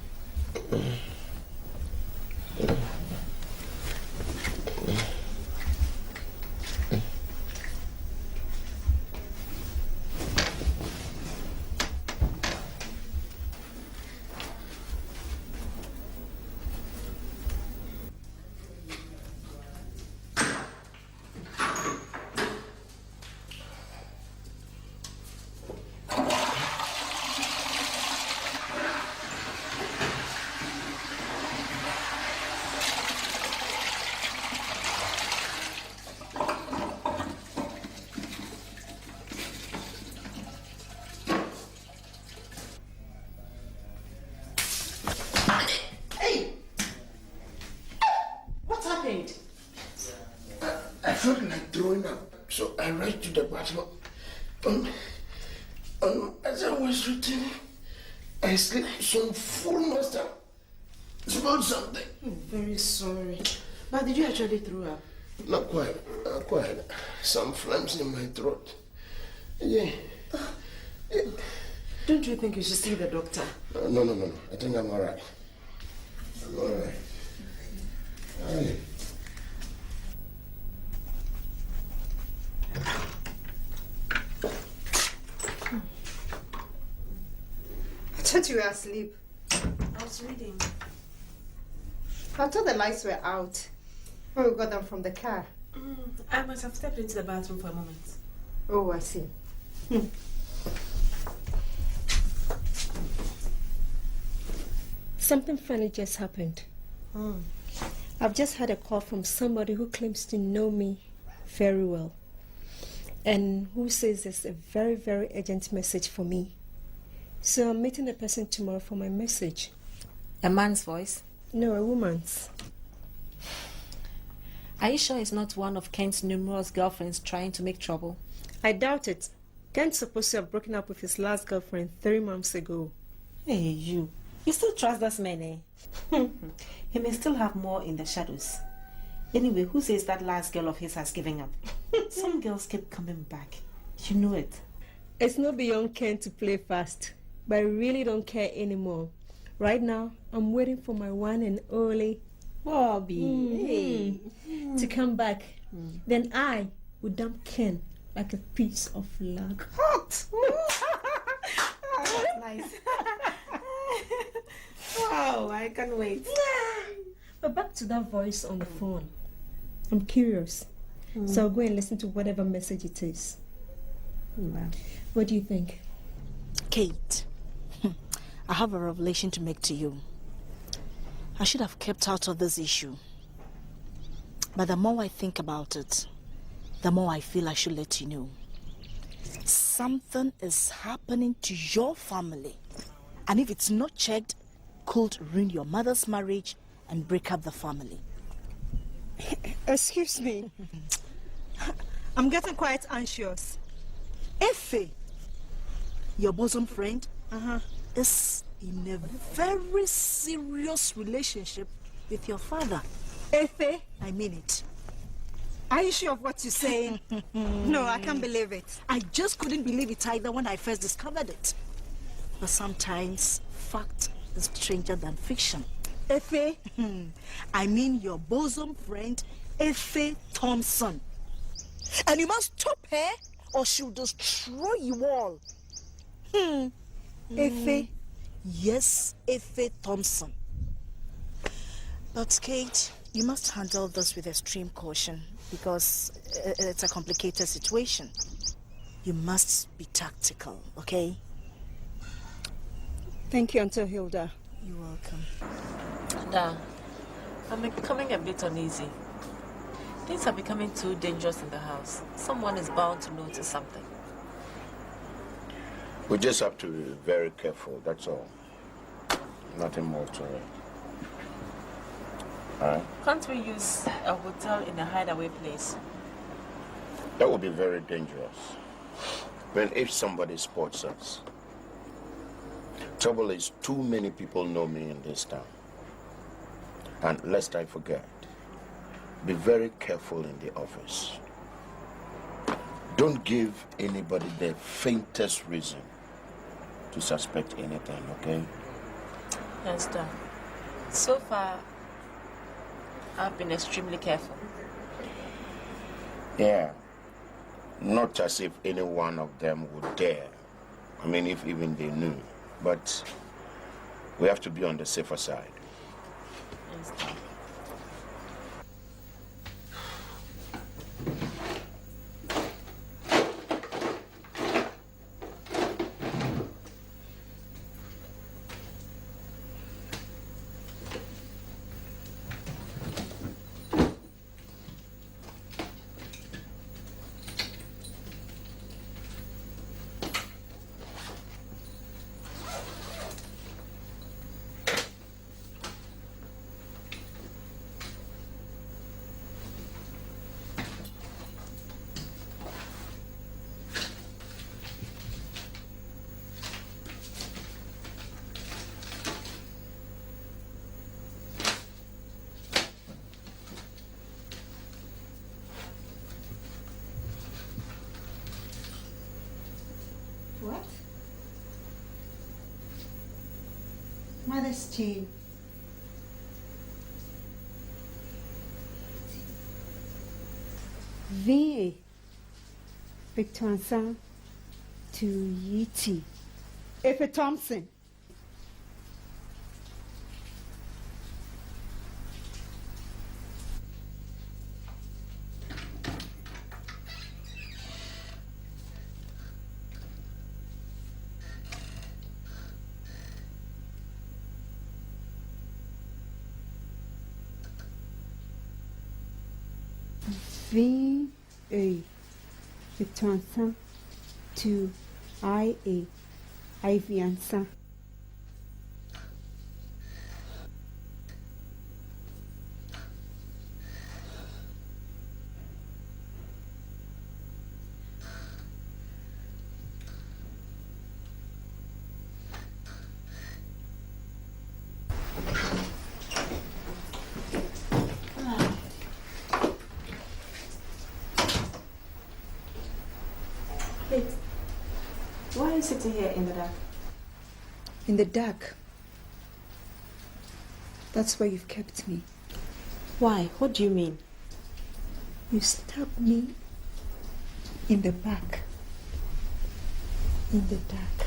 I felt like throwing up, so I ran to the bathroom. As I was returning, I slipped some full master. Smelled something. I'm very sorry. But did you actually throw up? Not quite. Not quite. Some phlegms in my throat. Yeah. Don't you think you should see the doctor? No. I think I'm all right. I'm all right. All right. I thought you were asleep. I was reading. I thought the lights were out when we got them from the car. I must have stepped into the bathroom for a moment. Oh, I see. Something funny just happened. I've just had a call from somebody who claims to know me very well and who says there's a very, very urgent message for me. So I'm meeting the person tomorrow for my message. A man's voice? No, a woman's. Are you sure he's not one of Kent's numerous girlfriends trying to make trouble? I doubt it. Kent's supposed to have broken up with his last girlfriend 3 months ago. Hey, you. You still trust this man, eh? He may still have more in the shadows. Anyway, who says that last girl of his has given up? Some girls keep coming back. You know it. It's not beyond Kent to play fast, but I really don't care anymore. Right now, I'm waiting for my one and only Bobby to come back. Then I would dump Ken like a piece of log. Hot! That's nice. Wow, I can't wait. But back to that voice on the phone. I'm curious. So I'll go and listen to whatever message it is. Wow. What do you think? Kate, I have a revelation to make to you. I should have kept out of this issue. But the more I think about it, the more I feel I should let you know. Something is happening to your family. And if it's not checked, could ruin your mother's marriage and break up the family. Excuse me. I'm getting quite anxious. Efe, your bosom friend, is in a very serious relationship with your father. Efe? I mean it. Are you sure of what you're saying? No, I can't believe it. I just couldn't believe it either when I first discovered it. But sometimes fact is stranger than fiction. Efe? I mean your bosom friend, Efe Thompson. And you must stop her or she'll destroy you all. Efe? Yes, Efe Thompson. But Kate, you must handle this with extreme caution because it's a complicated situation. You must be tactical, okay? Thank you, Auntie Hilda. You're welcome. Nah, I'm becoming a bit uneasy. Things are becoming too dangerous in the house. Someone is bound to notice something. We just have to be very careful, that's all. Nothing more to it. Alright? Can't we use a hotel in a hideaway place? That would be very dangerous. When if somebody spots us. Trouble is, too many people know me in this town. And lest I forget, be very careful in the office. Don't give anybody the faintest reason to suspect anything, okay? Yes, Dad. So far, I've been extremely careful. Yeah. Not as if any one of them would dare. I mean, if even they knew. But we have to be on the safer side. Yes, Dad. What? Mother's chain. VA Victor Ansa to Yiti. Efe Thompson. VA Victor Ansa to IA Ivy Ansa. you sitting here in the dark? In the dark. That's where you've kept me. Why? What do you mean? You stabbed me in the back. In the dark.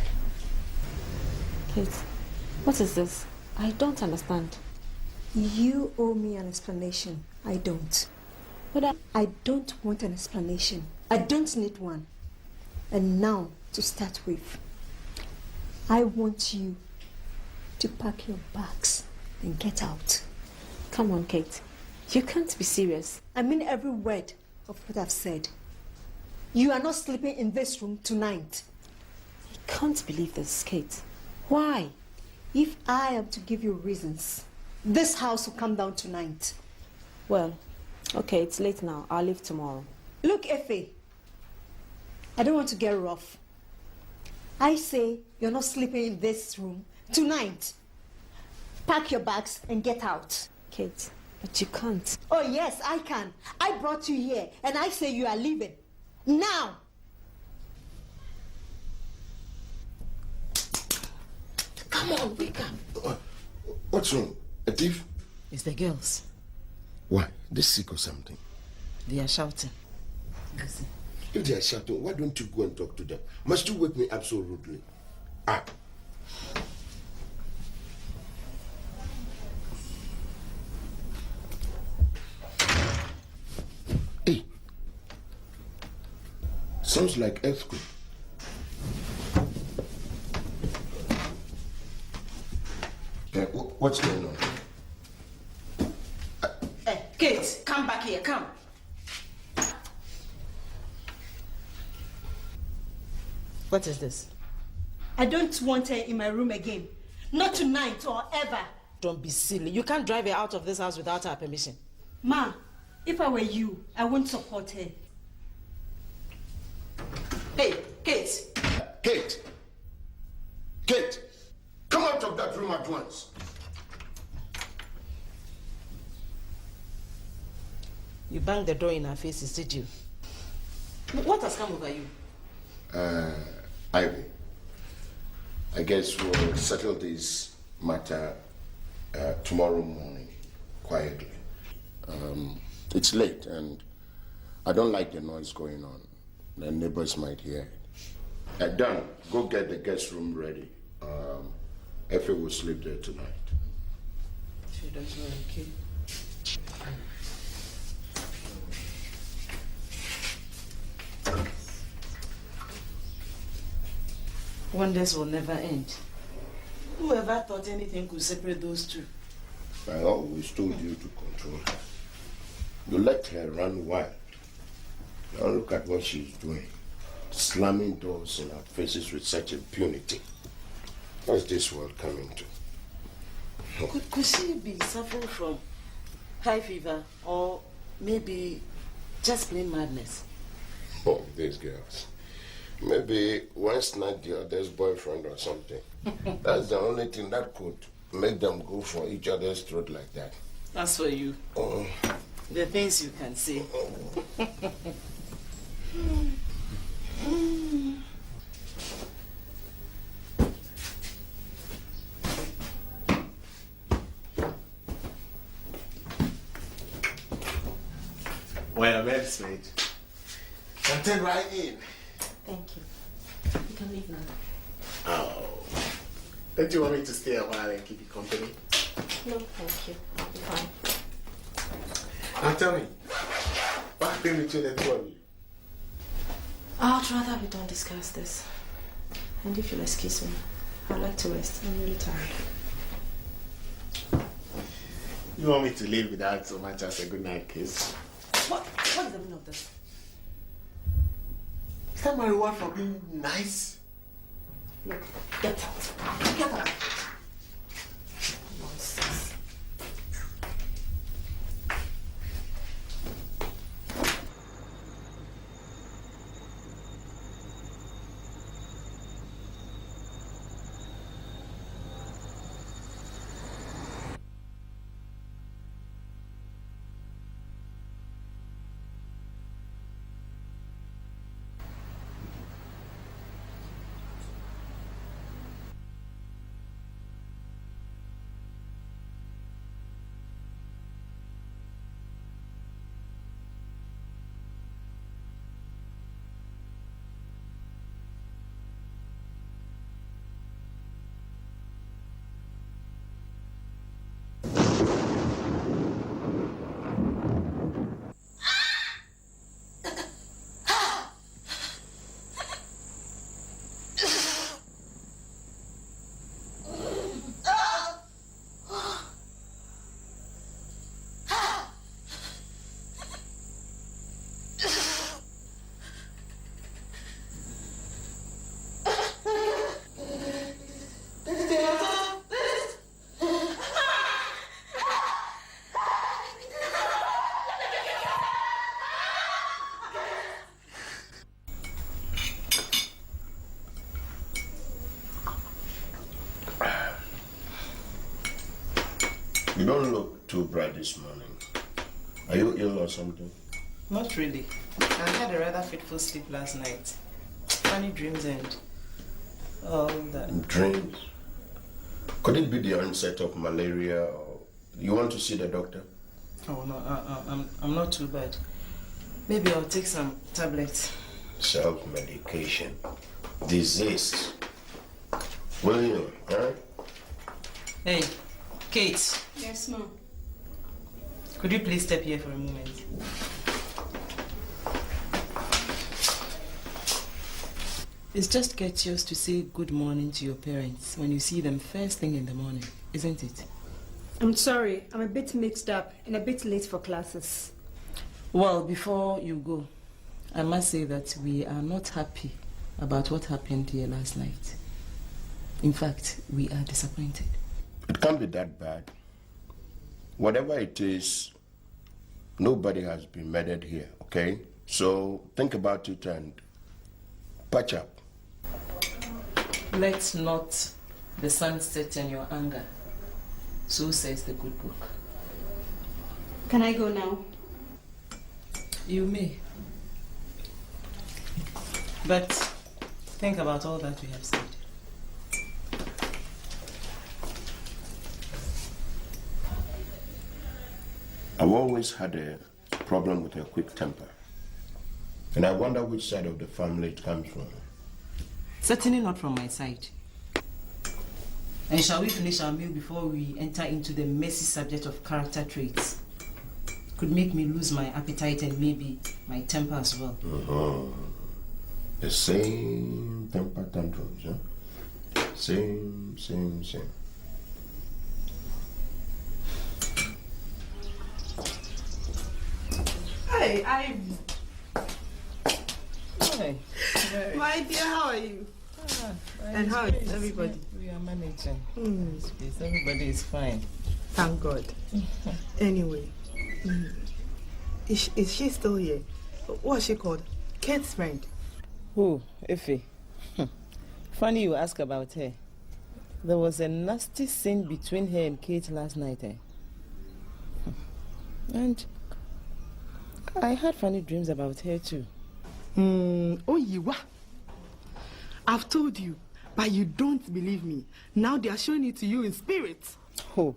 Kate, what is this? I don't understand. You owe me an explanation. I don't. But I don't want an explanation. I don't need one. And now, to start with, I want you to pack your bags and get out. Come on, Kate. You can't be serious. I mean every word of what I've said. You are not sleeping in this room tonight. I can't believe this, Kate. Why? If I am to give you reasons, this house will come down tonight. Well, okay, it's late now. I'll leave tomorrow. Look, Effie, I don't want to get rough. I say you're not sleeping in this room tonight. Pack your bags and get out. Kate, but you can't. Oh, yes, I can. I brought you here, and I say you are leaving. Now! Come on, wake up. What's wrong? A thief? It's the girls. Why? They sick or something? They are shouting. Listen. If they are shouting, why don't you go and talk to them? Must you wake me up so rudely? Ah. Hey. Sounds like earthquake. What's going on? Hey, Kate, come back here, come. What is this? I don't want her in my room again. Not tonight or ever. Don't be silly. You can't drive her out of this house without her permission. Ma, if I were you, I wouldn't support her. Hey, Kate. Kate! Kate! Come out of that room at once. You banged the door in her faces, did you? What has come over you? Ivy, I guess we'll settle this matter tomorrow morning, quietly. It's late and I don't like the noise going on. The neighbors might hear it. Dan, go get the guest room ready. Effie will sleep there tonight. She doesn't know, okay? Wonders will never end. Whoever thought anything could separate those two? I always told you to control her. You let her run wild. Now look at what she's doing. Slamming doors in our faces with such impunity. What's this world coming to? Could she be suffering from high fever or maybe just plain madness? Oh, these girls. Maybe one snagged the other's boyfriend or something. That's the only thing that could make them go for each other's throat like that. That's for you. Oh. The things you can say. Well, that's sweet. Content right in. Thank you. You can leave now. Oh. Don't you want me to stay a while and keep you company? No, thank you. I'll be fine. Now tell me, what happened between the two of you? I'd rather we don't discuss this. And if you'll excuse me, I'd like to rest. I'm really tired. You want me to leave without so much as a good night kiss? What is the meaning of this? Is that my reward for being nice? Look, get out. Get out. Nonsense. You don't look too bright this morning. Are you ill or something? Not really. I had a rather fitful sleep last night. Funny dreams and all that. Dreams? Could it be the onset of malaria or you want to see the doctor? Oh no, I'm not too bad. Maybe I'll take some tablets. Self-medication. Disease. Will you, huh? Hey, Kate. Yes, ma'am. Could you please step here for a moment? It's just courteous to say good morning to your parents when you see them first thing in the morning, isn't it? I'm sorry, I'm a bit mixed up and a bit late for classes. Well, before you go, I must say that we are not happy about what happened here last night. In fact, we are disappointed. It can't be that bad. Whatever it is, nobody has been murdered here, okay? So think about it and patch up. Let not the sun set in your anger. So says the good book. Can I go now? You may. But think about all that we have said. I've always had a problem with a quick temper. And I wonder which side of the family it comes from. Certainly not from my side. And shall we finish our meal before we enter into the messy subject of character traits? Could make me lose my appetite and maybe my temper as well. The same temper tantrums, huh? Same. Hey, Ivy. Hey. My dear, how are you? And how is everybody? We are managing. Everybody is fine. Thank God. Anyway, is she still here? What's she called? Kate's friend. Who? Effie. Funny you ask about her. There was a nasty scene between her and Kate last night. And I had funny dreams about her too. Oh, you are. I've told you, but you don't believe me. Now they are showing it to you in spirit. Oh,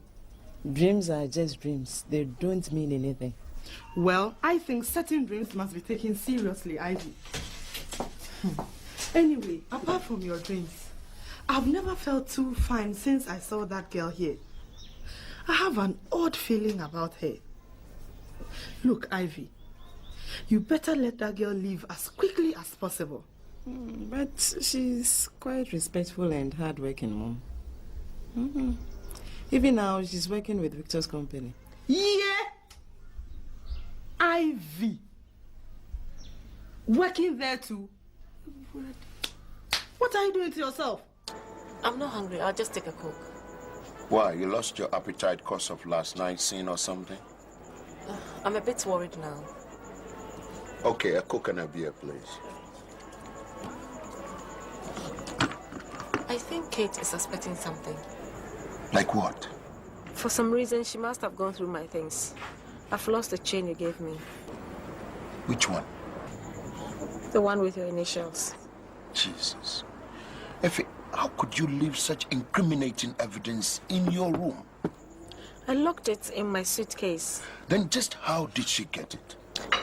dreams are just dreams. They don't mean anything. Well, I think certain dreams must be taken seriously, Ivy. Anyway, apart from your dreams, I've never felt too fine since I saw that girl here. I have an odd feeling about her. Look, Ivy, you better let that girl leave as quickly as possible. But she's quite respectful and hardworking, Mom. Even now, she's working with Victor's company. Yeah! Ivy! Working there too? What are you doing to yourself? I'm not hungry. I'll just take a Coke. Why? You lost your appetite because of last night's scene or something? I'm a bit worried now. Okay, a Coke and a beer, please. I think Kate is suspecting something. Like what? For some reason, she must have gone through my things. I've lost the chain you gave me. Which one? The one with your initials. Jesus. Effie, how could you leave such incriminating evidence in your room? I locked it in my suitcase. Then just how did she get it?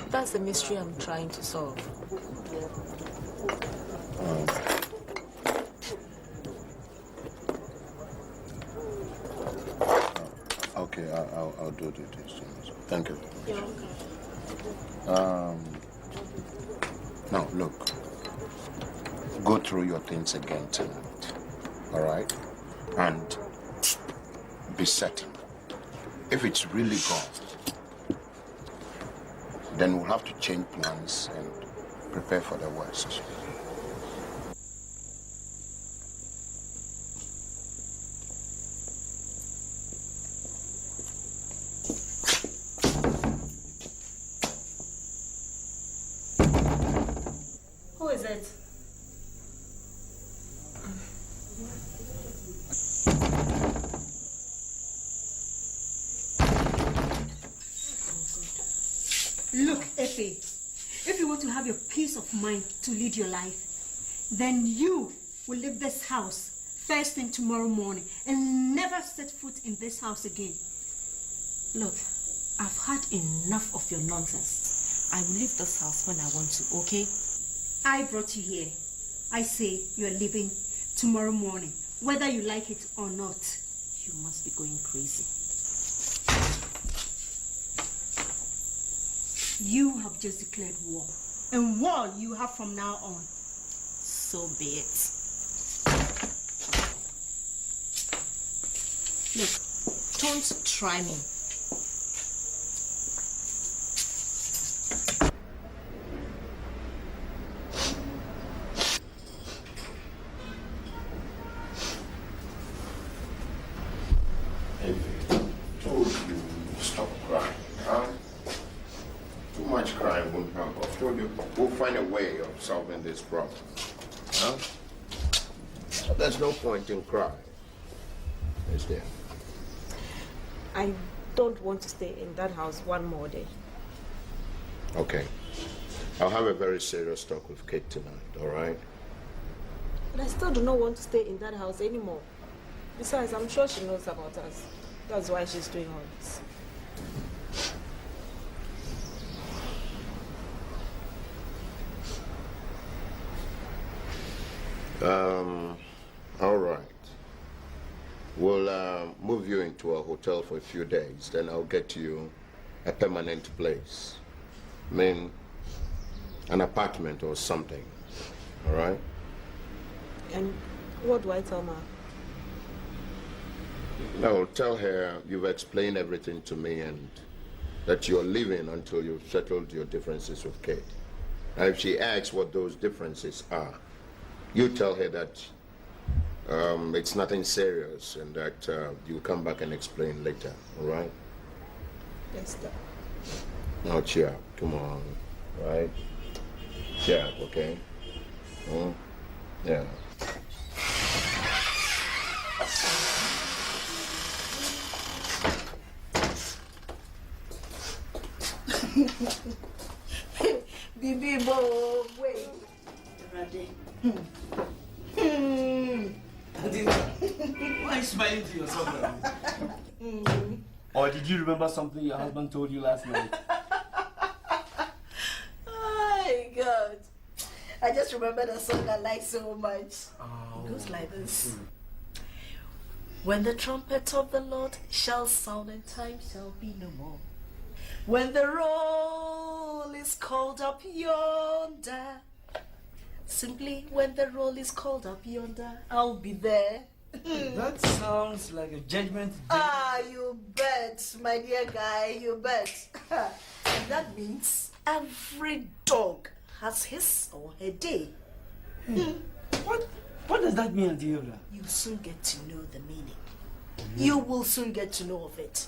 That's the mystery I'm trying to solve. Okay, I'll do this. Thank you. You're welcome. Now, look. Go through your things again tonight. All right? And be certain. If it's really gone, then we'll have to change plans and prepare for the worst. Who is it? Look, Efe, if you want to have your peace of mind to lead your life, then you will leave this house first thing tomorrow morning and never set foot in this house again. Look, I've had enough of your nonsense. I will leave this house when I want to, okay? I brought you here. I say you're leaving tomorrow morning, whether you like it or not. You must be going crazy. You have just declared war. And war you have from now on. So be it. Look, don't try me. Solving this problem. Huh? There's no point in crying, is there? I don't want to stay in that house one more day. Okay. I'll have a very serious talk with Kate tonight, all right? But I still do not want to stay in that house anymore. Besides, I'm sure she knows about us. That's why she's doing all this. All right. We'll move you into a hotel for a few days, then I'll get you a permanent place. I mean, an apartment or something, all right? And what do I tell Ma? No, tell her you've explained everything to me and that you're leaving until you've settled your differences with Kate. Now, if she asks what those differences are, you tell her that it's nothing serious and that you'll come back and explain later, all right? Yes, sir. Now cheer up, come on, right? Cheer up, okay? Yeah. Bibi Bo, wait. Ready? Why are you smiling to yourself now? Or did you remember something your husband told you last night? Oh, God. I just remembered a song I like so much. It goes like this. When the trumpet of the Lord shall sound and time shall be no more. When the roll is called up yonder. Simply when the roll is called up yonder, I'll be there. That sounds like a judgment day. Ah, you bet, my dear guy, you bet. And that means every dog has his or her day. What does that mean, Adiola? You'll soon get to know the meaning. You will soon get to know of it.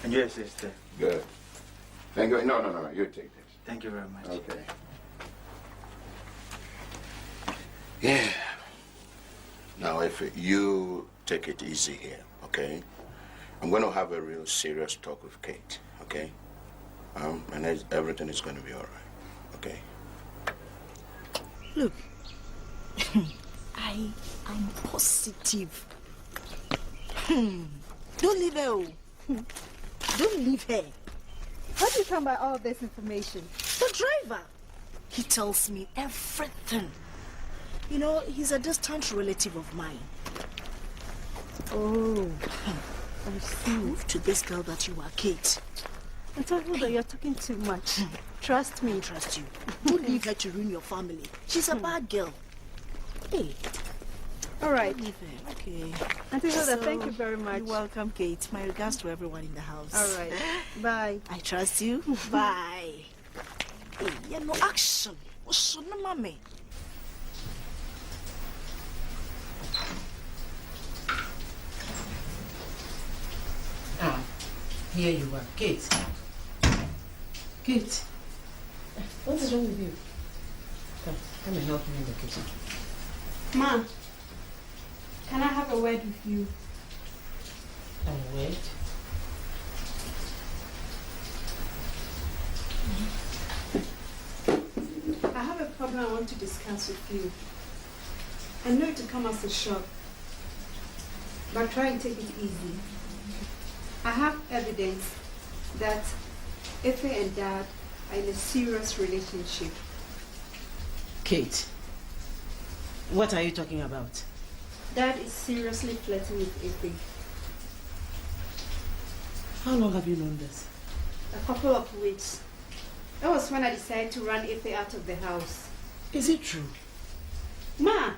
And your sister. Good. Thank you. No, you take this. Thank you very much. Okay. Yeah. Now, if you take it easy here, okay? I'm going to have a real serious talk with Kate, okay? And everything is going to be all right, okay? Look, I am positive. Don't leave her. Don't leave her. How do you come by all this information? The driver. He tells me everything. You know, he's a distant relative of mine. Oh, I see. Prove to this girl that you are Kate. I told you that you're talking too much. Trust me. Trust you. Don't leave her to ruin your family. She's a bad girl. Hey. All right. Don't leave her. Okay. Auntie Hilda, thank you very much. You're welcome, Kate. My regards to everyone in the house. All right. Bye. I trust you. Bye. Hey, yeah, no action. What's your name, mommy? Ah, here you are, Kate. Kate, what is wrong with you? Come and help me in the kitchen. Ma, can I have a word with you? A word? I have a problem I want to discuss with you. I know it will come as a shock, but try and take it easy. I have evidence that Efe and Dad are in a serious relationship. Kate, what are you talking about? Dad is seriously flirting with Efe. How long have you known this? A couple of weeks. That was when I decided to run Efe out of the house. Is it true? Ma,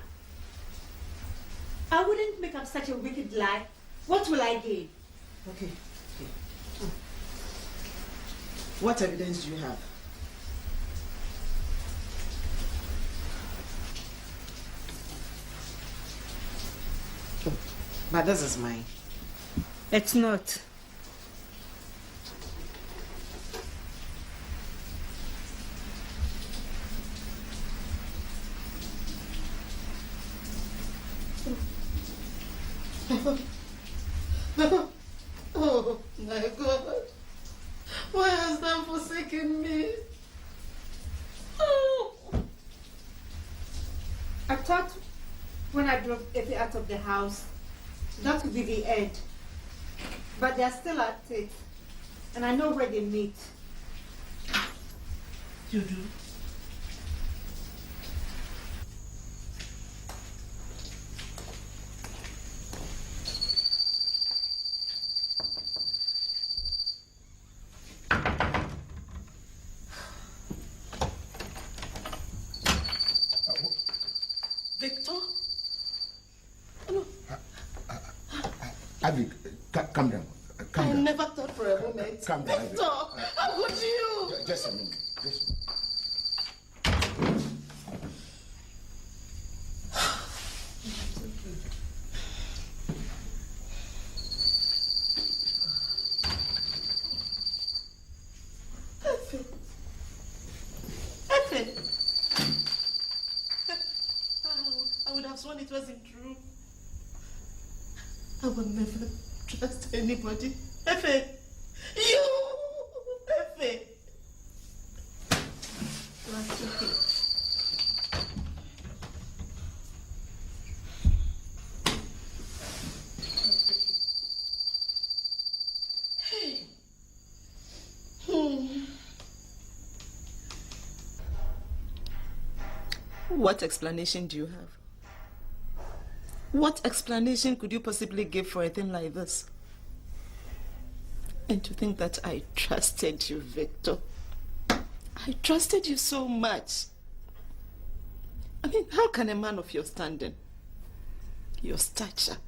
I wouldn't make up such a wicked lie. What will I gain? Okay. What evidence do you have? Oh, but this is mine. It's not. Oh my God. Why has them forsaken me? Oh. I thought when I drove Efe out of the house, that would be the end. But they're still at it. And I know where they meet. You do? Victor? No. Abby, calm down. Calm I down. never thought for a moment. Calm down, Victor, how could you? Just a minute. I would have sworn it wasn't true. I would never trust anybody. Efe! You! Efe! That's okay. Hey! What explanation do you have? What explanation could you possibly give for a thing like this? And to think that I trusted you, Victor. I trusted you so much. I mean, how can a man of your standing, your stature,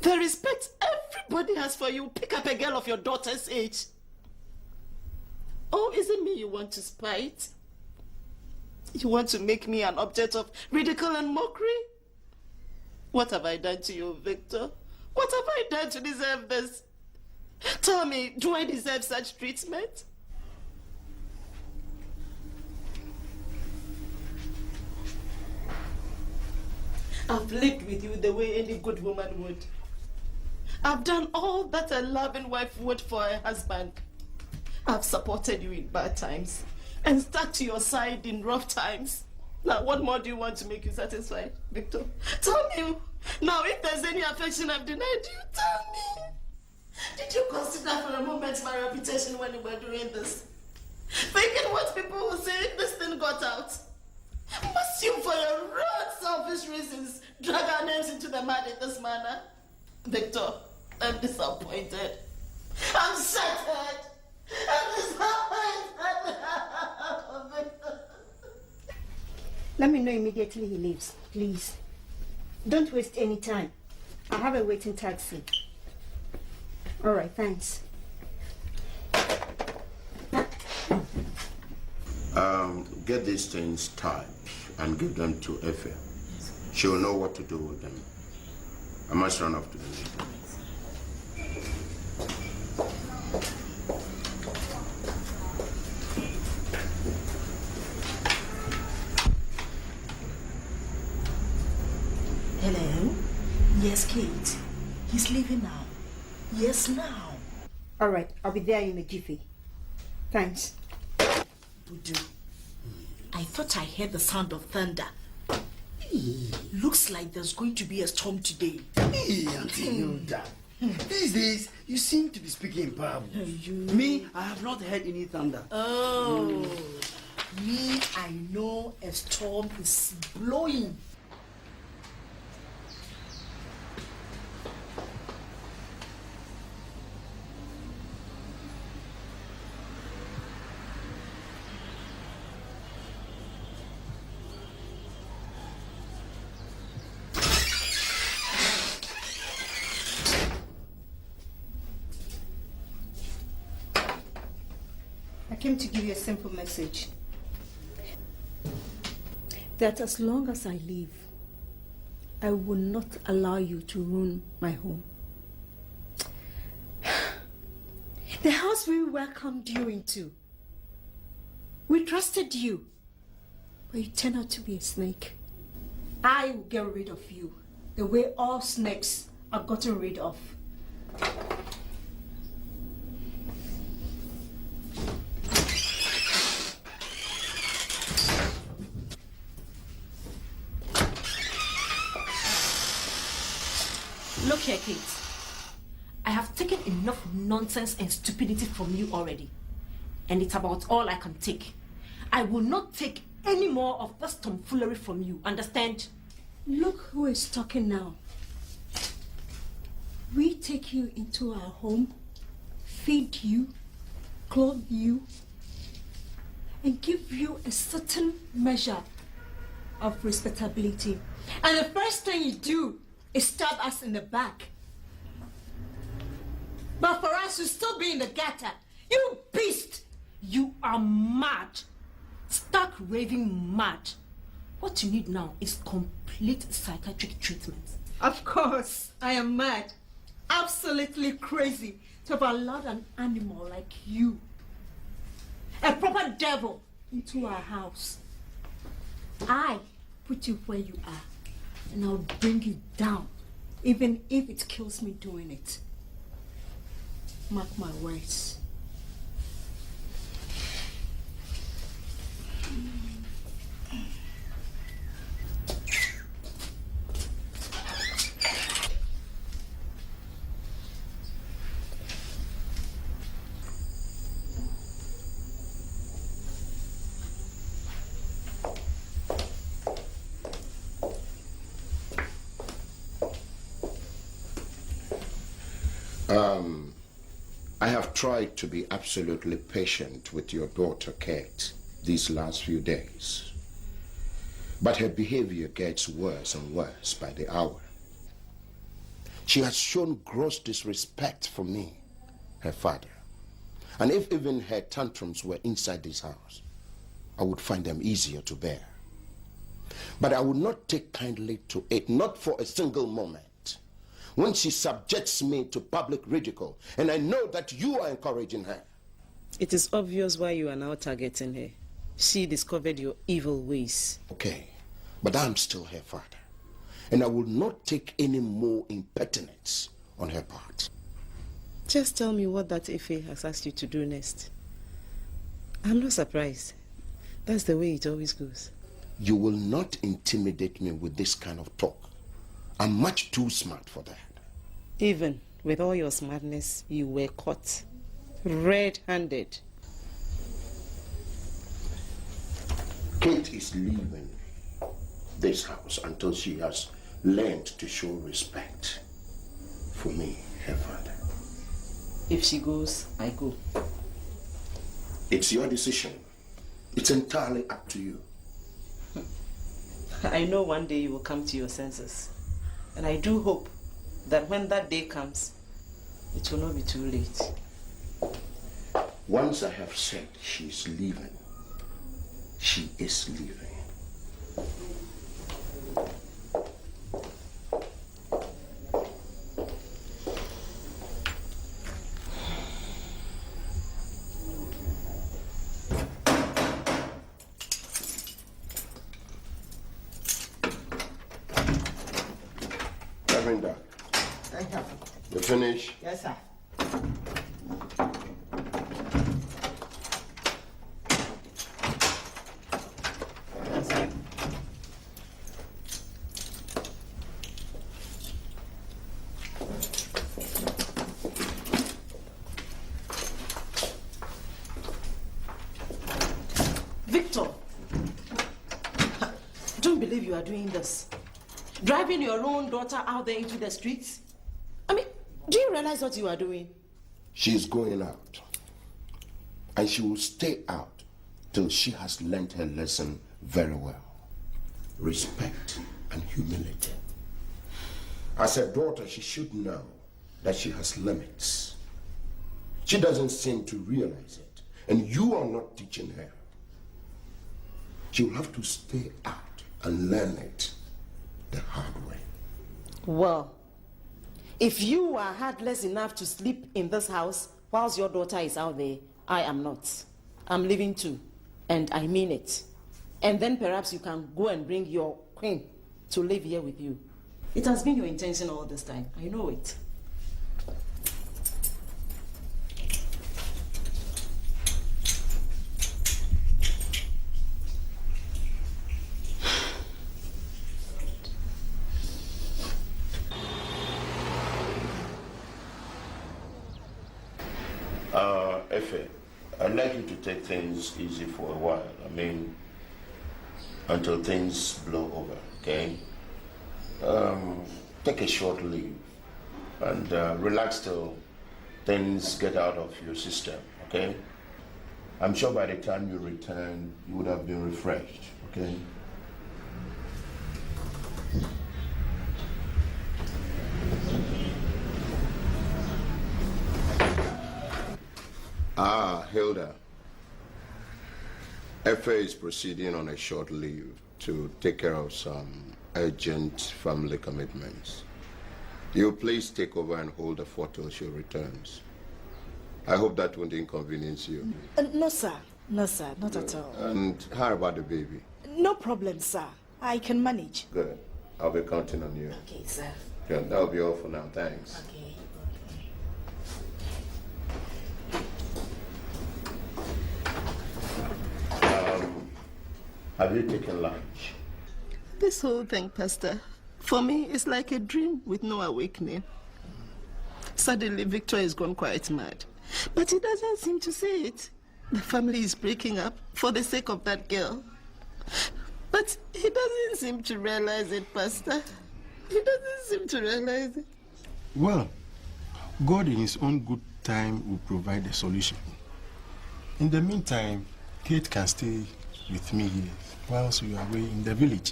the respect everybody has for you, pick up a girl of your daughter's age? Oh, is it me you want to spite? You want to make me an object of ridicule and mockery? What have I done to you, Victor? What have I done to deserve this? Tell me, do I deserve such treatment? I've lived with you the way any good woman would. I've done all that a loving wife would for a husband. I've supported you in bad times and stuck to your side in rough times. Now, what more do you want to make you satisfied, Victor? Tell me. Now, if there's any affection I've denied you, tell me. Did you consider for a moment my reputation when you were doing this? Thinking what people will say if this thing got out? Must you, for your own selfish reasons, drag our names into the mud in this manner? Victor, I'm disappointed. I'm shattered. I'm disappointed. Let me know immediately he leaves, please. Don't waste any time. I have a waiting taxi. All right, thanks. Get these things typed and give them to Efe. She'll know what to do with them. I must run off to the meeting. Hello? Yes, Kate. He's leaving now. Yes, now. All right, I'll be there in a jiffy. Thanks. Budu, I thought I heard the sound of thunder. Looks like there's going to be a storm today. Hey, Auntie Hilda. These days, you seem to be speaking in parables. Me, I have not heard any thunder. Oh, me, I know a storm is blowing. I came to give you a simple message. That as long as I live, I will not allow you to ruin my home. The house we welcomed you into. We trusted you, but you turned out to be a snake. I will get rid of you the way all snakes are gotten rid of. Look here, Kate. I have taken enough nonsense and stupidity from you already. And it's about all I can take. I will not take any more of this tomfoolery from you, understand? Look who is talking now. We take you into our home, feed you, clothe you, and give you a certain measure of respectability. And the first thing you do is stab us in the back. But for us to still be in the gutter, you beast! You are mad. Stark raving mad. What you need now is complete psychiatric treatment. Of course, I am mad. Absolutely crazy to have allowed an animal like you, a proper devil, into our house. I put you where you are, and I'll bring you down, even if it kills me doing it. Mark my words. I have tried to be absolutely patient with your daughter, Kate, these last few days. But her behavior gets worse and worse by the hour. She has shown gross disrespect for me, her father. And if even her tantrums were inside this house, I would find them easier to bear. But I would not take kindly to it, not for a single moment, when she subjects me to public ridicule, and I know that you are encouraging her. It is obvious why you are now targeting her. She discovered your evil ways. Okay, but I'm still her father, and I will not take any more impertinence on her part. Just tell me what that Efe has asked you to do next. I'm not surprised. That's the way it always goes. You will not intimidate me with this kind of talk. I'm much too smart for that. Even with all your smartness, you were caught red-handed. Kate is leaving this house until she has learned to show respect for me, her father. If she goes, I go. It's your decision. It's entirely up to you. I know one day you will come to your senses. And I do hope that when that day comes, it will not be too late. Once I have said she's leaving, she is leaving. Lavender, Thank you. you finish? Yes, sir. Victor, don't believe you are doing this. Driving your own daughter out there into the streets? I mean, do you realize what you are doing? She's going out. And she will stay out till she has learned her lesson very well. Respect and humility. As a daughter, she should know that she has limits. She doesn't seem to realize it. And you are not teaching her. She will have to stay out and learn it the hard way. Well, if you are heartless enough to sleep in this house whilst your daughter is out there, I am not. I'm leaving too, and I mean it. And then perhaps you can go and bring your queen to live here with you. It has been your intention all this time. I know it. Efe, I'd like you to take things easy for a while. I mean, until things blow over, okay? Take a short leave and relax till things get out of your system, okay? I'm sure by the time you return, you would have been refreshed, okay? Hilda. Efe is proceeding on a short leave to take care of some urgent family commitments. You please take over and hold the fort till she returns. I hope that won't inconvenience you. No, sir. No, sir. Not at all. And how about the baby? No problem, sir. I can manage. Good. I'll be counting on you. Okay, sir. Good. That'll be all for now. Thanks. Okay. Have you taken lunch? This whole thing, Pastor, for me, is like a dream with no awakening. Suddenly, Victor has gone quite mad. But he doesn't seem to say it. The family is breaking up for the sake of that girl. But he doesn't seem to realize it, Pastor. He doesn't seem to realize it. Well, God in his own good time will provide a solution. In the meantime, Kate can stay with me here whilst we are away in the village.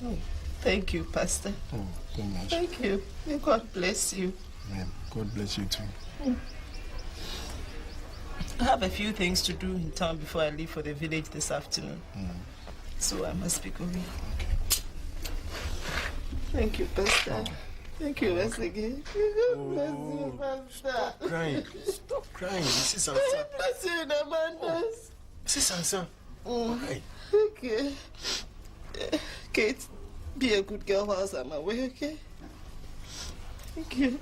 Oh, thank you, Pastor. Oh, very much. Thank you. May God bless you. Amen. God bless you too. I have a few things to do in town before I leave for the village this afternoon. So I must be going. Okay. Thank you, Pastor. Thank you once again. God bless you, Pastor. Stop crying. Stop crying. This is Sansa. God bless you in abundance. This is Sansa. Why? Okay. Kate, be a good girl whilst I'm away, okay? Thank you.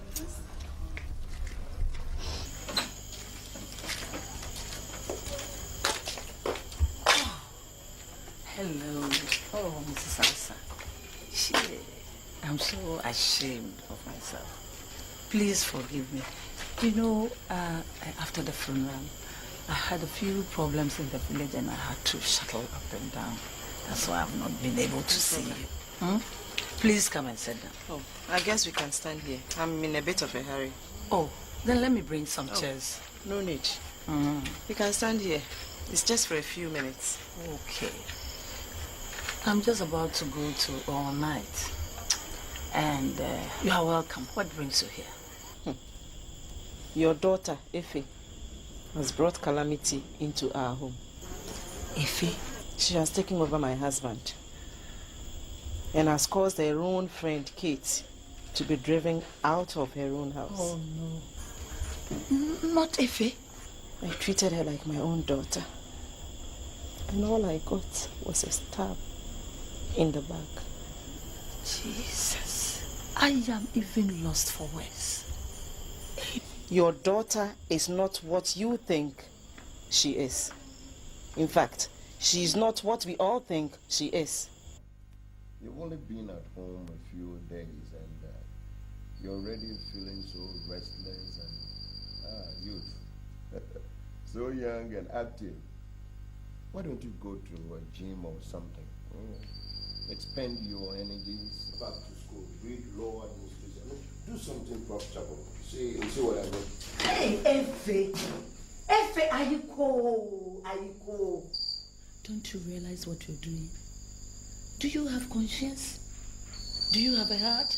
Hello. Oh, Mrs. Sansa. Shit. I'm so ashamed of myself. Please forgive me. You know, after the funeral, I had a few problems in the village and I had to shuttle up and down. That's why I've not been able to see you. Hmm? Please come and sit down. Oh, I guess we can stand here. I'm in a bit of a hurry. Oh, then let me bring some chairs. No need. Mm. We can stand here. It's just for a few minutes. Okay. I'm just about to go to all night. And you are welcome. What brings you here? Your daughter, Effie, has brought calamity into our home. Effie? She has taken over my husband and has caused her own friend, Kate, to be driven out of her own house. Oh, no. Not Effie. I treated her like my own daughter. And all I got was a stab in the back. Jesus. I am even lost for words. Your daughter is not what you think she is. In fact, she is not what we all think she is. You've only been at home a few days and you're already feeling so restless and youth. So young and active. Why don't you go to a gym or something? Expend your energies back to school, read law administration, do something profitable. See what I mean? Hey, Effie, are you cool? Are you cool? Don't you realize what you're doing? Do you have conscience? Do you have a heart?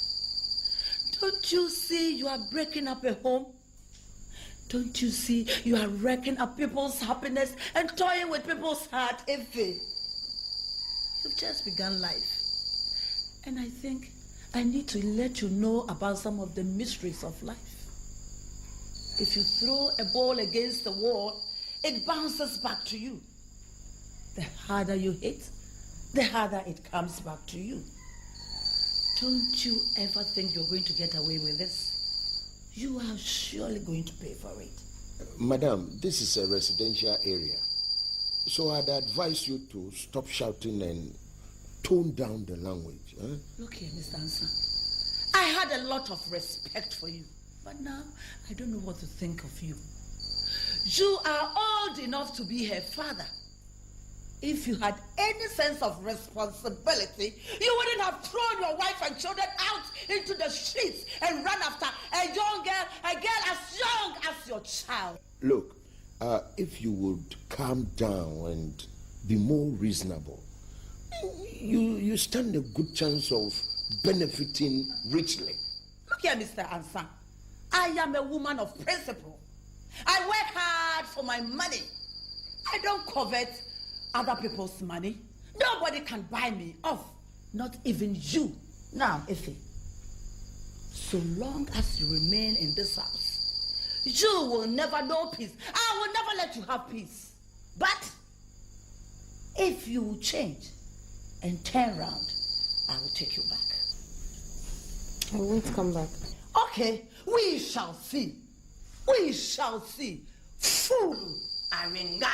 Don't you see you are breaking up a home? Don't you see you are wrecking up people's happiness and toying with people's heart, Effie? You've just begun life. And I think I need to let you know about some of the mysteries of life. If you throw a ball against the wall, it bounces back to you. The harder you hit, the harder it comes back to you. Don't you ever think you're going to get away with this? You are surely going to pay for it. Madam, this is a residential area. So I'd advise you to stop shouting and tone down the language. Look here, Mr. Ansa. I had a lot of respect for you, but now I don't know what to think of you. You are old enough to be her father. If you had any sense of responsibility, you wouldn't have thrown your wife and children out into the streets and run after a young girl, a girl as young as your child. Look, if you would calm down and be more reasonable, you stand a good chance of benefiting richly. Look here, Mr. Ansa. I am a woman of principle. I work hard for my money. I don't covet other people's money. Nobody can buy me off. Not even you. Now, Effie, so long as you remain in this house, you will never know peace. I will never let you have peace. But if you change and turn around, I will take you back. I won't come back. Okay, we shall see. We shall see. Fool, Aringa.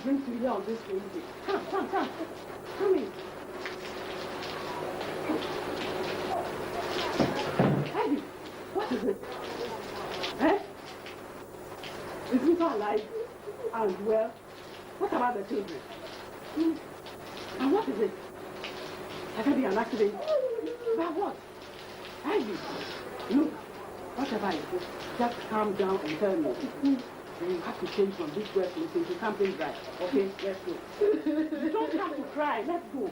Drink to you on this Wednesday. Come in. Abby, what is it? Eh? The people are alive and well. What about the children? And what is it? Has there been an accident? About what? Ivy, look, whatever it is, just calm down and tell me. You have to change from this breathless into something dry. Okay, let's go. You don't have to cry. Let's go.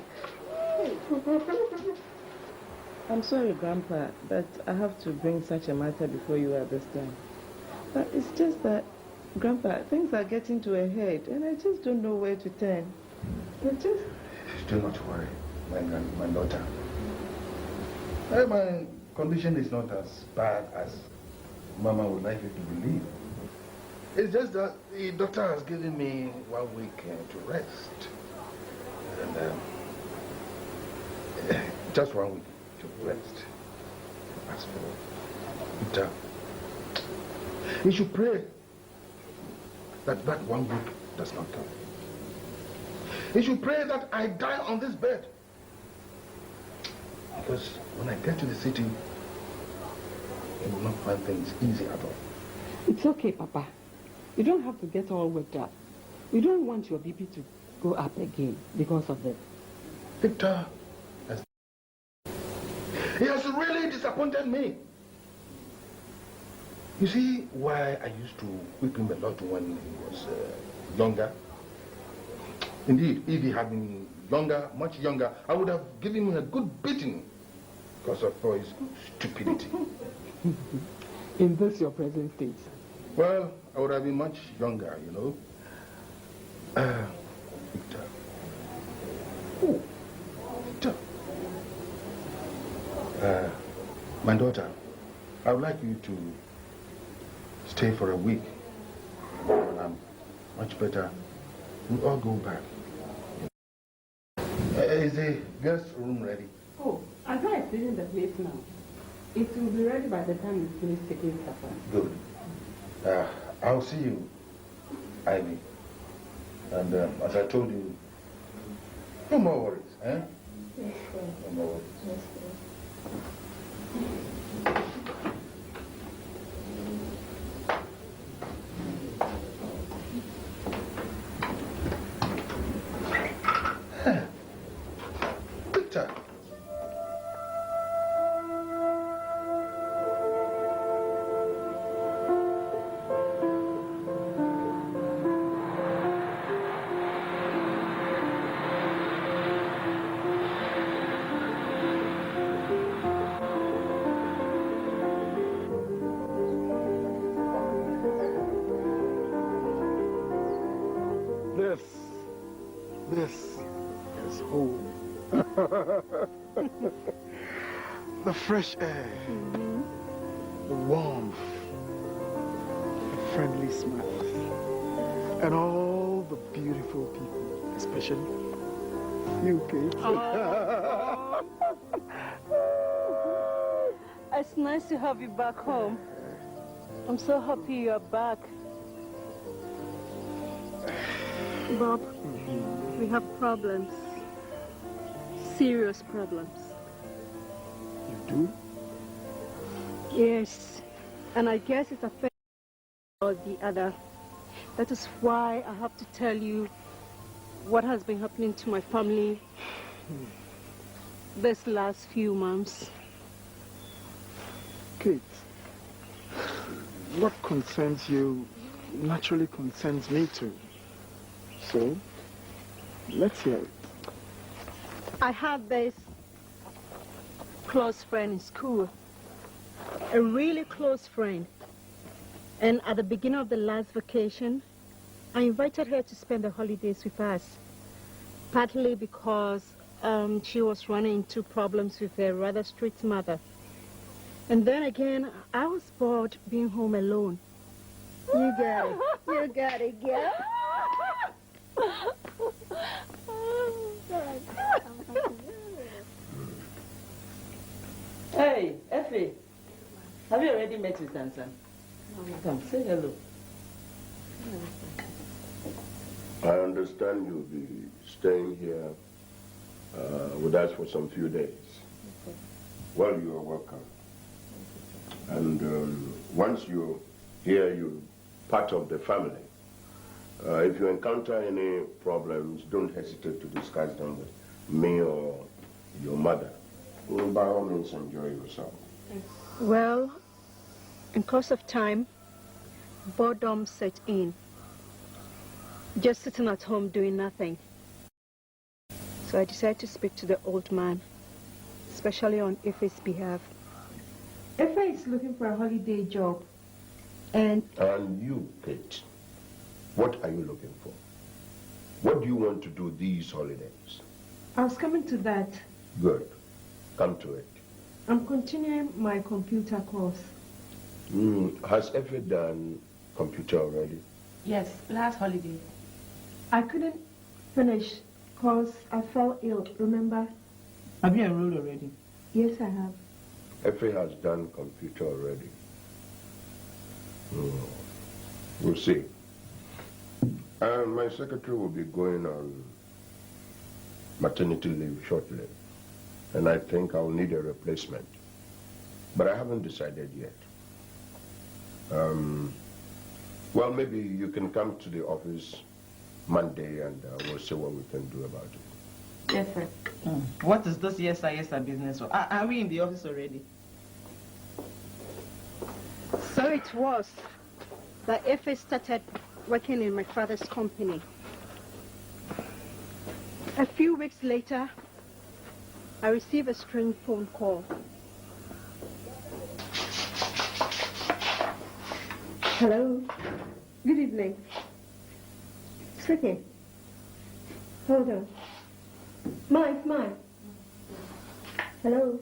I'm sorry, Grandpa, but I have to bring such a matter before you at this time. But it's just that, Grandpa, things are getting to a head, and I just don't know where to turn. Do not worry, my daughter. My condition is not as bad as Mama would like you to believe. It's just that the doctor has given me 1 week to rest. And just 1 week to rest. As for Peter, you should pray that 1 week does not come. You should pray that I die on this bed. Because when I get to the city, you will not find things easy at all. It's okay, Papa. You don't have to get all worked up. We don't want your BP to go up again because of this. Victor, he has really disappointed me. You see why I used to whip him a lot when he was younger? Indeed, if he had been younger, much younger, I would have given him a good beating because of his stupidity. In this your present state? Well, I would have been much younger, you know. Victor. Oh, Victor. My daughter, I would like you to stay for a week. When I'm much better, we'll all go back. Is the guest room ready? Oh, Azra is cleaning the place now. It will be ready by the time you finish taking supper. Good. I'll see you, Ivy. And as I told you, no more worries, eh? Yes, sir. No more worries. Yes, sir. Victor. This is home. The fresh air, the warmth, the friendly smiles, and all the beautiful people, especially you, Kate. It's nice to have you back home. I'm so happy you're back. Bob, we have problems. Serious problems. You do? Yes. And I guess it's affecting or the other. That is why I have to tell you what has been happening to my family this last few months. Kate, what concerns you naturally concerns me too. So, let's hear it. I had this close friend in school, a really close friend. And at the beginning of the last vacation, I invited her to spend the holidays with us, partly because she was running into problems with a rather strict mother. And then again, I was bored being home alone. You got it. You got it, girl. Hey, Effie, have you already met with Sansan? Come, say hello. I understand you'll be staying here with us for some few days. Okay. Well, you are welcome. And once you're here, you're part of the family. If you encounter any problems, don't hesitate to discuss them with me or your mother. By all means, enjoy yourself. Well, in course of time, boredom set in. Just sitting at home doing nothing. So I decided to speak to the old man, especially on Ife's behalf. Ife is looking for a holiday job. And you, Kate, what are you looking for? What do you want to do these holidays? I was coming to that. Good. Come to it. I'm continuing my computer course. Has Efe done computer already? Yes, last holiday. I couldn't finish because I fell ill, remember? Have you enrolled already? Yes, I have. Efe has done computer already. We'll see. And my secretary will be going on maternity leave shortly. And I think I'll need a replacement. But I haven't decided yet. Well, maybe you can come to the office Monday and we'll see what we can do about it. Yes, sir. What is this yes sir business? Are we in the office already? So it was that Efe started working in my father's company. A few weeks later, I received a strange phone call. Hello. Good evening. Speaking. Hold on. Mike. Hello.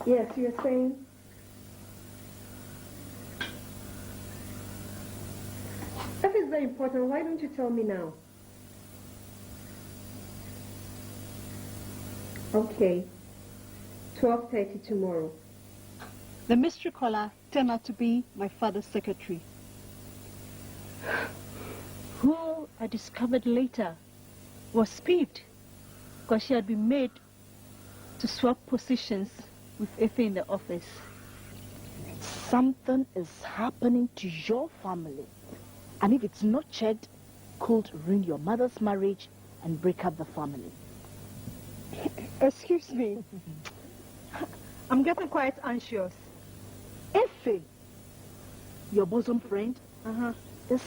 Yes, you're saying? That is very important. Why don't you tell me now? Okay. 12:30 tomorrow. The mystery caller turned out to be my father's secretary, who I discovered later was peeved because she had been made to swap positions with Efe in the office. Something is happening to your family. And if it's not checked, could ruin your mother's marriage and break up the family. Excuse me. I'm getting quite anxious. Efe, your bosom friend, is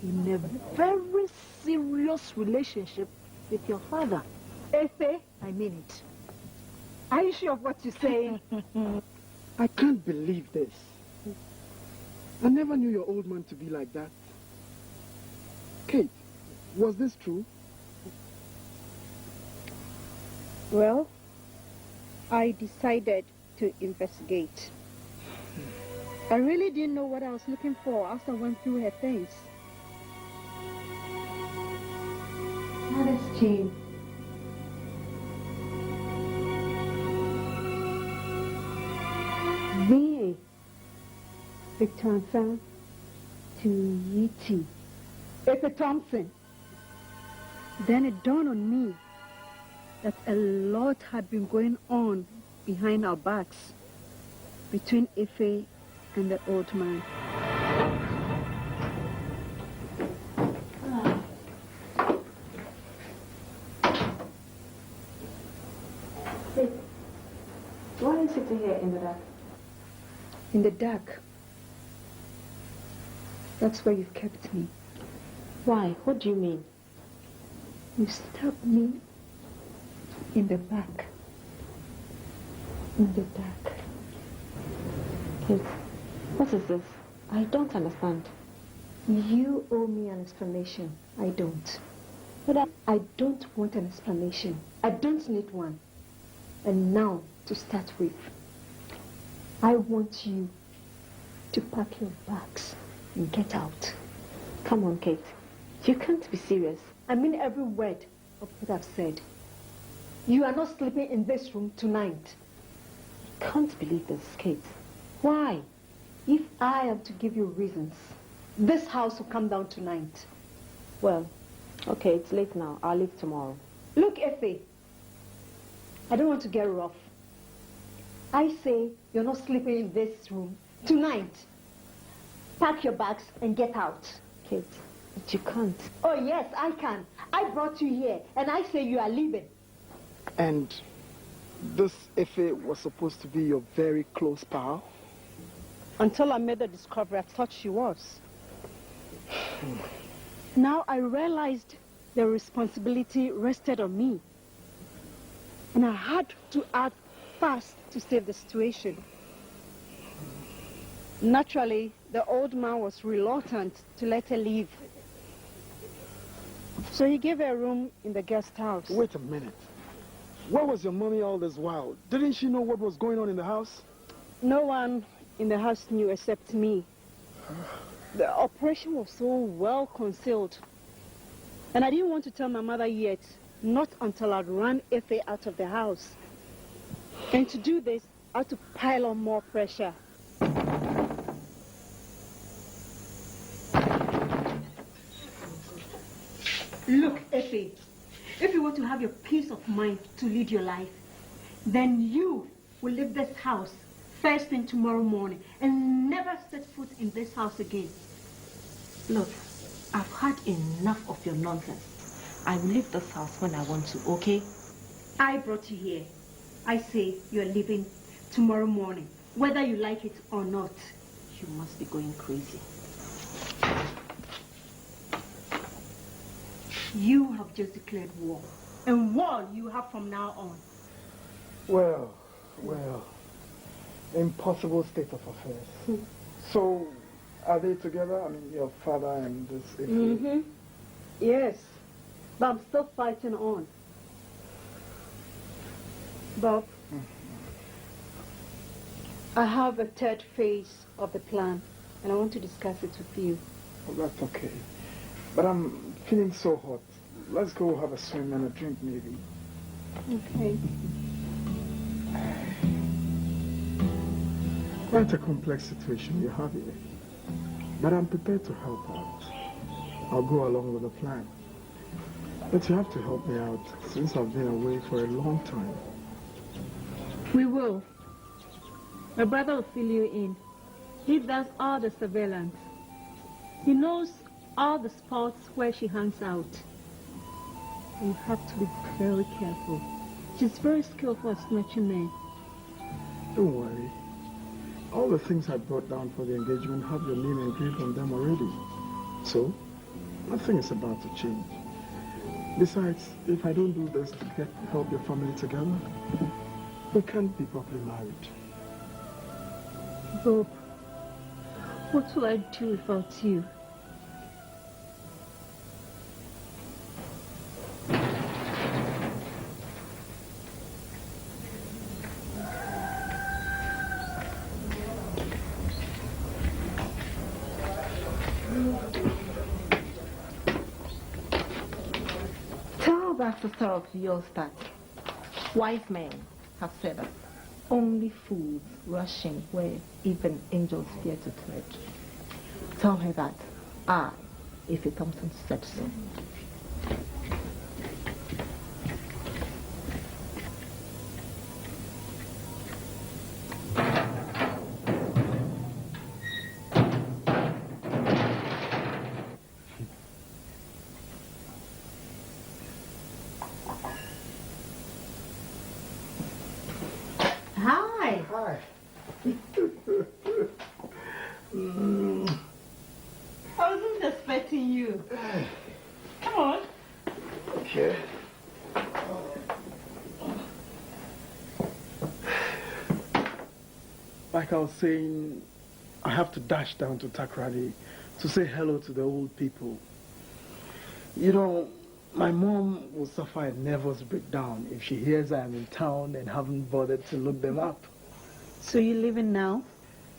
in a very serious relationship with your father. Efe, I mean it. Are you sure of what you're saying? I can't believe this. I never knew your old man to be like that. Kate, was this true? Well, I decided to investigate. I really didn't know what I was looking for after I went through her things. What has changed? Me, Victor Fan, to Yiti. Efe Thompson. Then it dawned on me that a lot had been going on behind our backs between Efe and the old man. Hey, why are you sitting here in the dark? In the dark? That's where you've kept me. Why? What do you mean? You stabbed me in the back. In the dark. Kate, what is this? I don't understand. You owe me an explanation. I don't. But I don't want an explanation. I don't need one. And now, to start with, I want you to pack your bags and get out. Come on, Kate. You can't be serious. I mean every word of what I've said. You are not sleeping in this room tonight. I can't believe this, Kate. Why? If I am to give you reasons, this house will come down tonight. Well, okay, it's late now. I'll leave tomorrow. Look, Efe, I don't want to get rough. I say you're not sleeping in this room tonight. Pack your bags and get out. Kate, but you can't. Oh, yes, I can. I brought you here, and I say you are leaving. And This Efe was supposed to be your very close pal? Until I made the discovery, I thought she was. Now I realized the responsibility rested on me. And I had to act fast to save the situation. Naturally, the old man was reluctant to let her leave. So he gave her a room in the guest house. Wait a minute. Where was your mommy all this while? Didn't she know what was going on in the house? No one in the house knew except me. The operation was so well concealed. And I didn't want to tell my mother yet, not until I'd run Efe out of the house. And to do this, I had to pile on more pressure. Look, Efe, if you want to have your peace of mind to lead your life, then you will leave this house first thing tomorrow morning and never set foot in this house again. Look, I've had enough of your nonsense. I will leave this house when I want to, okay? I brought you here. I say you're leaving tomorrow morning, whether you like it or not. You must be going crazy. You have just declared war. And war you have from now on. Well, impossible state of affairs. So, are they together? I mean, your father and this Efe? Yes, but I'm still fighting on. Bob, I have a third phase of the plan, and I want to discuss it with you. Oh, that's okay. But I'm feeling so hot. Let's go have a swim and a drink, maybe. Okay. Quite a complex situation you have here. But I'm prepared to help out. I'll go along with the plan. But you have to help me out, since I've been away for a long time. We will. My brother will fill you in. He does all the surveillance. He knows all the spots where she hangs out. You have to be very careful. She's very skillful at snatching men. Don't worry. All the things I brought down for the engagement have your name engraved on them already. So, nothing is about to change. Besides, if I don't do this to help your family together, we can't be properly married. Bob, what will I do without you? Tell that sister of yours that wise men have said that only fools rush in where even angels fear to tread. Tell her that I, Efe Thompson, said so. Hi. Hi. I wasn't expecting you. Come on. Okay. Like I was saying, I have to dash down to Takrady to say hello to the old people. You know, my mom will suffer a nervous breakdown if she hears I am in town and haven't bothered to look them up. So you're leaving now?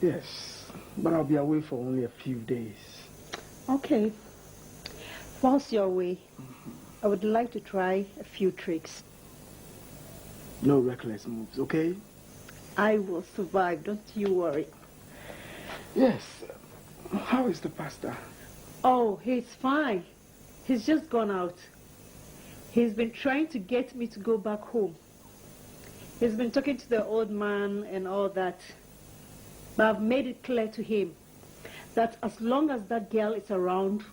Yes, but I'll be away for only a few days. Okay. Whilst you're away, I would like to try a few tricks. No reckless moves, okay? I will survive, don't you worry. Yes. How is the pastor? Oh, he's fine. He's just gone out. He's been trying to get me to go back home. He's been talking to the old man and all that. But I've made it clear to him that as long as that girl is around,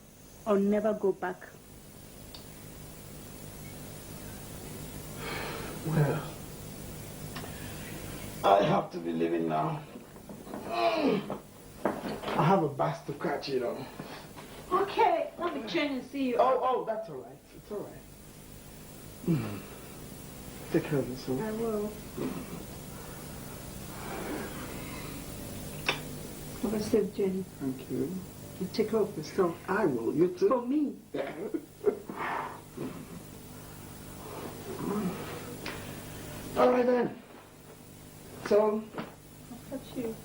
I'll never go back. Well, I have to be leaving now. I have a bus to catch, you know. Okay, let me change and see you. Oh, that's all right. It's all right. Take care of yourself. I will. Have a safe journey. Thank you. And take care of yourself. I will. You too. For me. All right then. So. I'll catch you.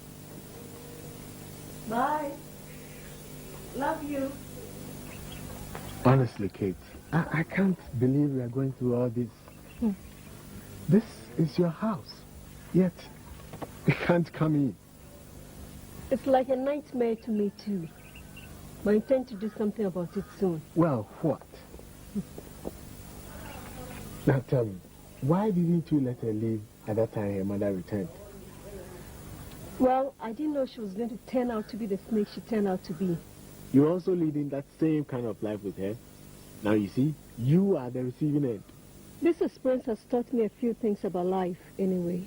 Bye. Love you. Honestly, Kate, I can't believe we are going through all this. This is your house, yet you can't come in. It's like a nightmare to me too. But I intend to do something about it soon. Well, what? Now tell me, why didn't you let her leave at that time her mother returned? Well, I didn't know she was going to turn out to be the snake she turned out to be. You're also leading that same kind of life with her. Now you see, you are the receiving end. This experience has taught me a few things about life anyway.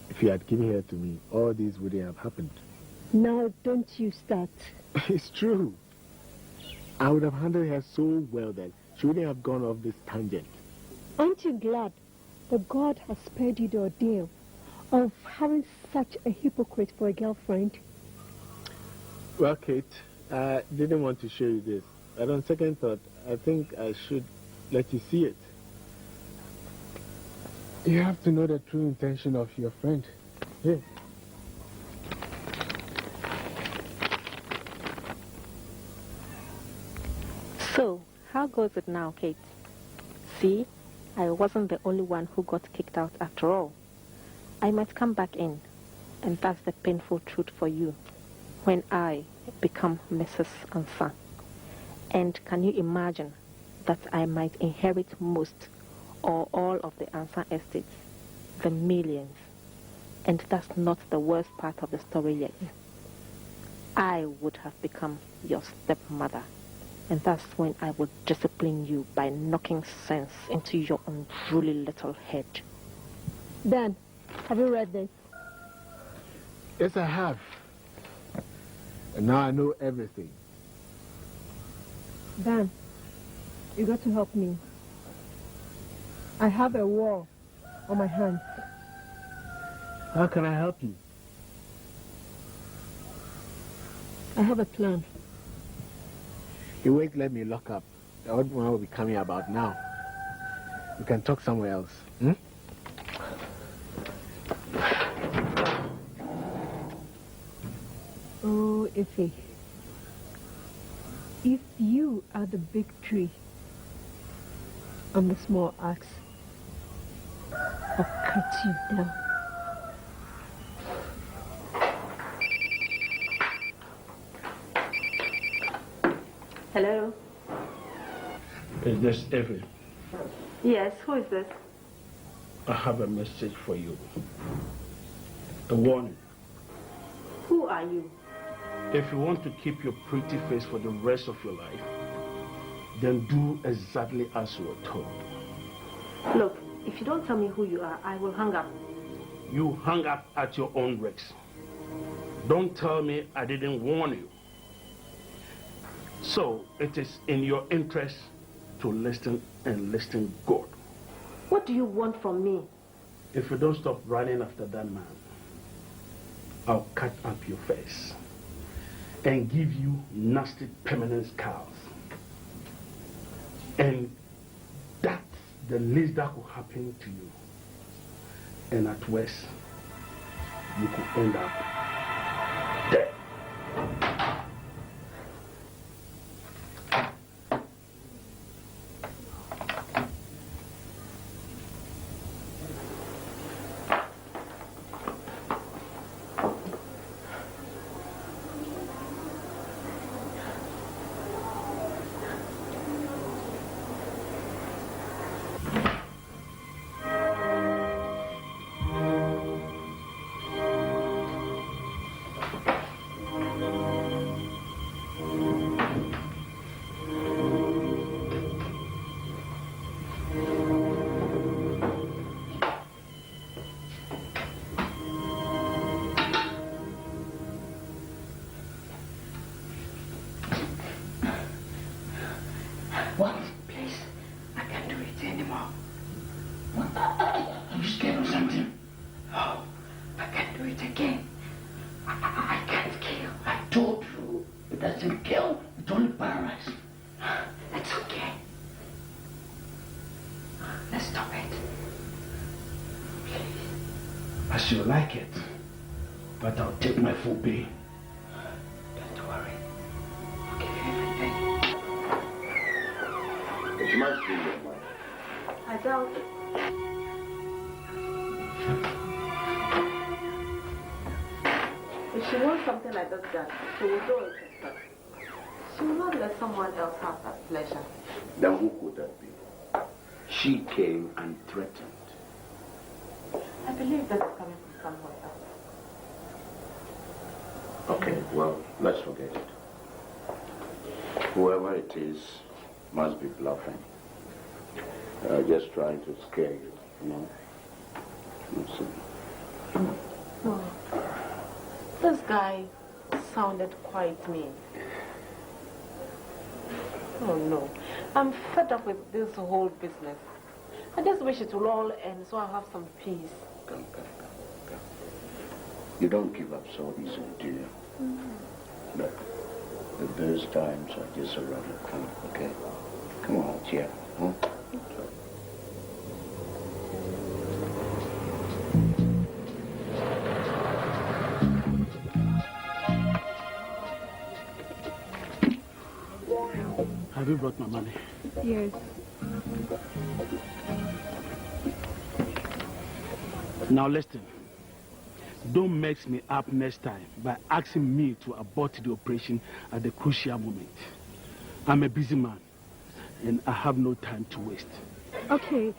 If you had given her to me, all this wouldn't have happened. Now don't you start. It's true. I would have handled her so well that she wouldn't have gone off this tangent. Aren't you glad that God has spared you the ordeal of having such a hypocrite for a girlfriend? Well, Kate, I didn't want to show you this, but on second thought, I think I should let you see it. You have to know the true intention of your friend. Here. So, how goes it now, Kate? See, I wasn't the only one who got kicked out after all. I might come back in, and that's the painful truth for you, when I become Mrs. Ansa. And can you imagine that I might inherit most or all of the Ansa estates, the millions? And that's not the worst part of the story yet. I would have become your stepmother. And that's when I would discipline you by knocking sense into your unruly little head. Dan, have you read this? Yes, I have. And now I know everything. Dan, you got to help me. I have a war on my hands. How can I help you? I have a plan. You wait, let me lock up. The old one will be coming about now. We can talk somewhere else. Hmm? Oh, Ife. If you are the big tree, I'm the small axe. I'll cut you down. Hello? Is this Evie? Yes, who is this? I have a message for you. A warning. Who are you? If you want to keep your pretty face for the rest of your life, then do exactly as you were told. Look, if you don't tell me who you are, I will hang up. You hung up at your own risk. Don't tell me I didn't warn you. So it is in your interest to listen and listen good. What do you want from me? If you don't stop running after that man, I'll cut up your face and give you nasty permanent scars. And that's the least that could happen to you. And at worst, you could end up dead. Stop it. As you like it, but I'll take my full pay. Don't worry. I'll give you everything. It must be your money. I doubt it. If she wants something like this done, she will do it herself. She will not let someone else have that pleasure. Then who could that be? She came and threatened. I believe that's coming from somewhere else. Okay, well, let's forget it. Whoever it is must be bluffing. Just trying to scare you, you know? No. This guy sounded quite mean. Oh no. I'm fed up with this whole business. I just wish it will all end so I'll have some peace. Come. You don't give up so easily, do you? Look, the best times are just around the corner, okay? Come on, cheer. Huh? Have you brought my money? Yes. Now listen. Don't mess me up next time by asking me to abort the operation at the crucial moment. I'm a busy man, and I have no time to waste. Okay,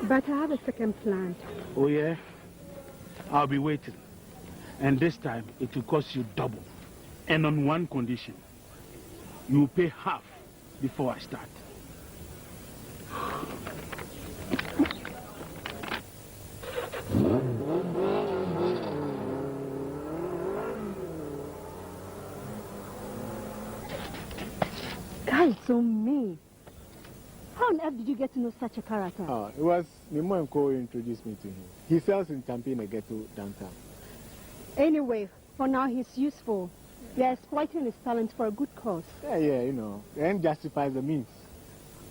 but I have a second plan. Oh yeah? I'll be waiting. And this time, it will cost you double. And on one condition. You will pay half before I start. Guy is so mean. How on earth did you get to know such a character? It was Mimo Nko who introduced me to him. He sells in Tampi in a ghetto downtown. Anyway, for now he's useful. They're exploiting his talent for a good cause. Yeah, you know. The end justifies the means.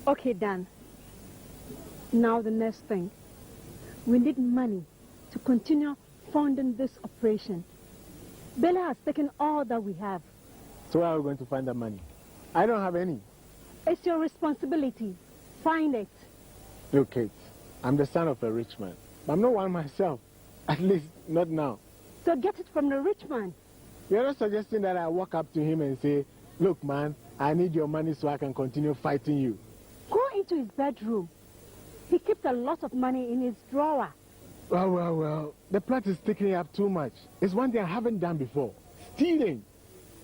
Okay, Dan. Now the next thing. We need money to continue funding this operation. Bella has taken all that we have. So how are we going to find the money? I don't have any. It's your responsibility. Find it. Look, Kate, I'm the son of a rich man. But I'm not one myself. At least, not now. So get it from the rich man. You're not suggesting that I walk up to him and say, look, man, I need your money so I can continue fighting you. Go into his bedroom. He keeps a lot of money in his drawer. Well, the plot is taking up too much. It's one thing I haven't done before. Stealing.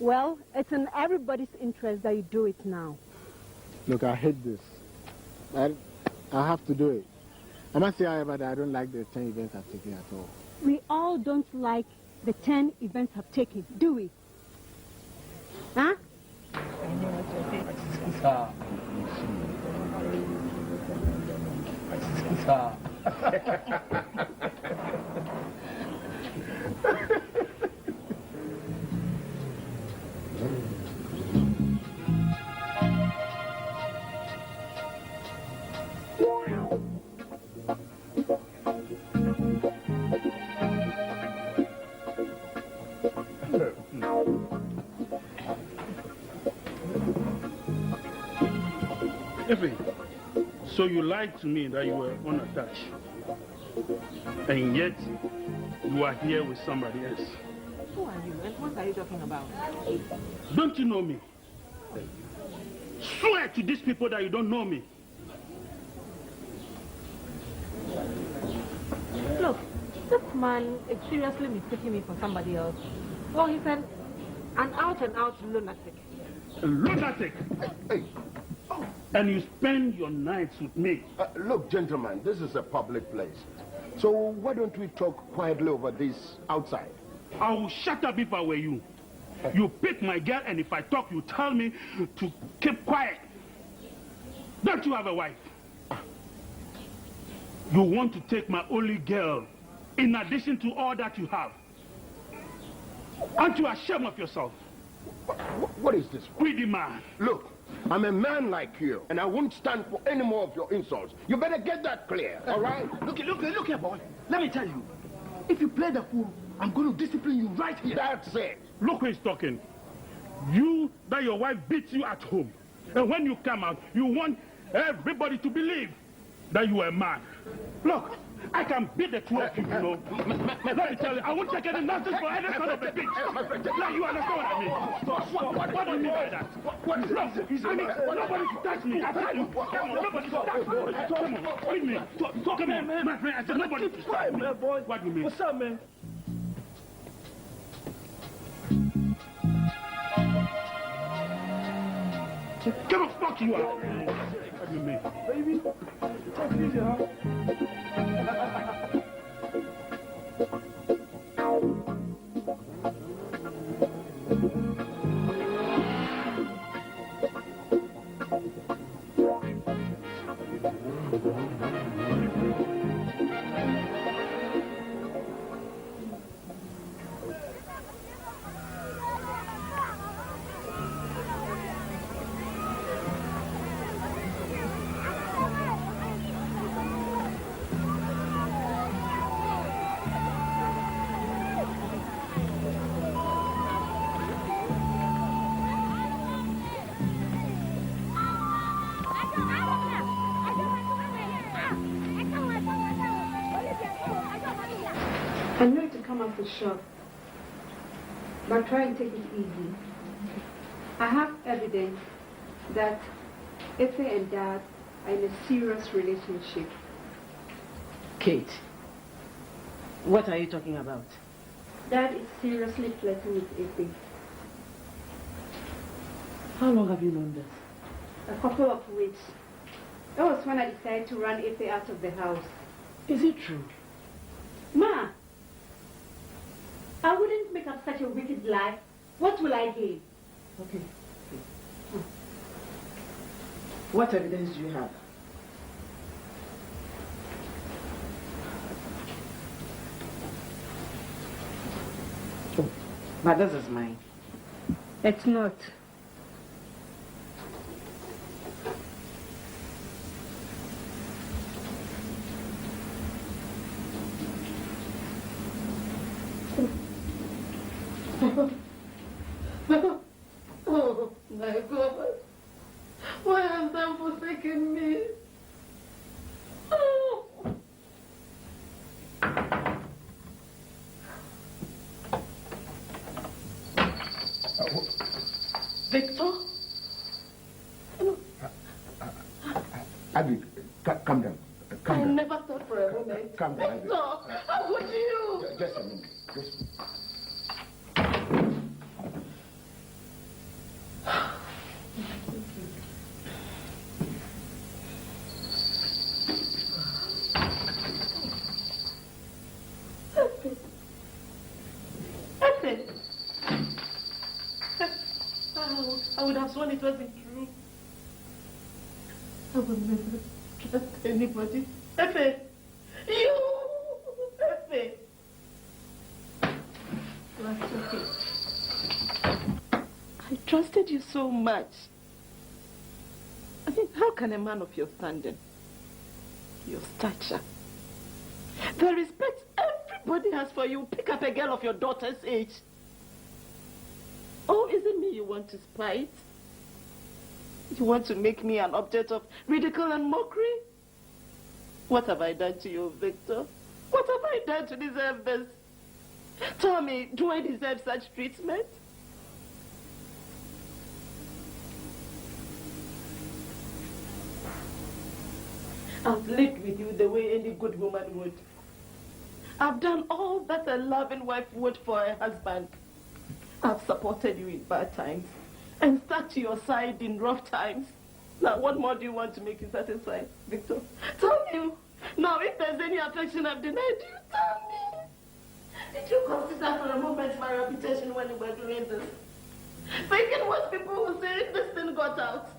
Well, it's in everybody's interest that you do it now. Look, I hate this. I have to do it. I must say, however, that I don't like the 10 events I've taken at all. We all don't like the 10 events I've taken, do we? Huh? So you lied to me that you were unattached. And yet, you are here with somebody else. Who are you and what are you talking about? Don't you know me? Swear to these people that you don't know me. Look, this man is seriously mistaking me for somebody else. Well, he's an out-and-out lunatic. A lunatic? Hey. And you spend your nights with me. Look, gentlemen, this is a public place. So why don't we talk quietly over this outside? I will shut up if I were you. You pick my girl, and if I talk, you tell me to keep quiet. Don't you have a wife? You want to take my only girl in addition to all that you have. Aren't you ashamed of yourself? What is this? Greedy man. Look, I'm a man like you, and I won't stand for any more of your insults. You better get that clear, all right? Look here, boy. Let me tell you. If you play the fool, I'm going to discipline you right here. That's it. Look who is talking. You, that your wife beats you at home. And when you come out, you want everybody to believe that you are a man. Look, I can beat the two of you, you know. Let me tell you, I won't take any nonsense for any son of a bitch. Now you understand what I mean? What do you mean by that? Look, I mean, nobody should touch me. I tell you, come on, nobody should touch me. Come on, leave me. Come on, my friend, I said nobody should touch me. What do you mean? What's up, man? Come on, fuck you up. What do you mean? Baby, take it easy, huh? I know to come off the shop, but try and take it easy. I have evidence that Ife and Dad are in a serious relationship. Kate, what are you talking about? Dad is seriously flirting with Ife. How long have you known this? A couple of weeks. That was when I decided to run Ife out of the house. Is it true? Ma! I wouldn't make up such a wicked lie. What will I gain? Okay. What evidence do you have? Oh, but this is mine. It's not. Oh my God, why have they forsaken me? Oh. Victor? Abby, calm down. Calm I down. never thought for a moment. Calm down, Abby. Victor, how could you? Just a minute. Just... I would have sworn it wasn't true. I will never trust anybody. Efe! You! Efe! That's okay. I trusted you so much. I mean, how can a man of your standing, your stature, the respect everybody has for you, pick up a girl of your daughter's age? Oh, is it me you want to spite? You want to make me an object of ridicule and mockery? What have I done to you, Victor? What have I done to deserve this? Tell me, do I deserve such treatment? I've lived with you the way any good woman would. I've done all that a loving wife would for a husband. I've supported you in bad times and stuck to your side in rough times. Now, what more do you want to make you satisfied, Victor? Tell me. Now, if there's any affection I've denied you, tell me. Did you consider for a moment my reputation when you were doing this? Thinking what people will say if this thing got out?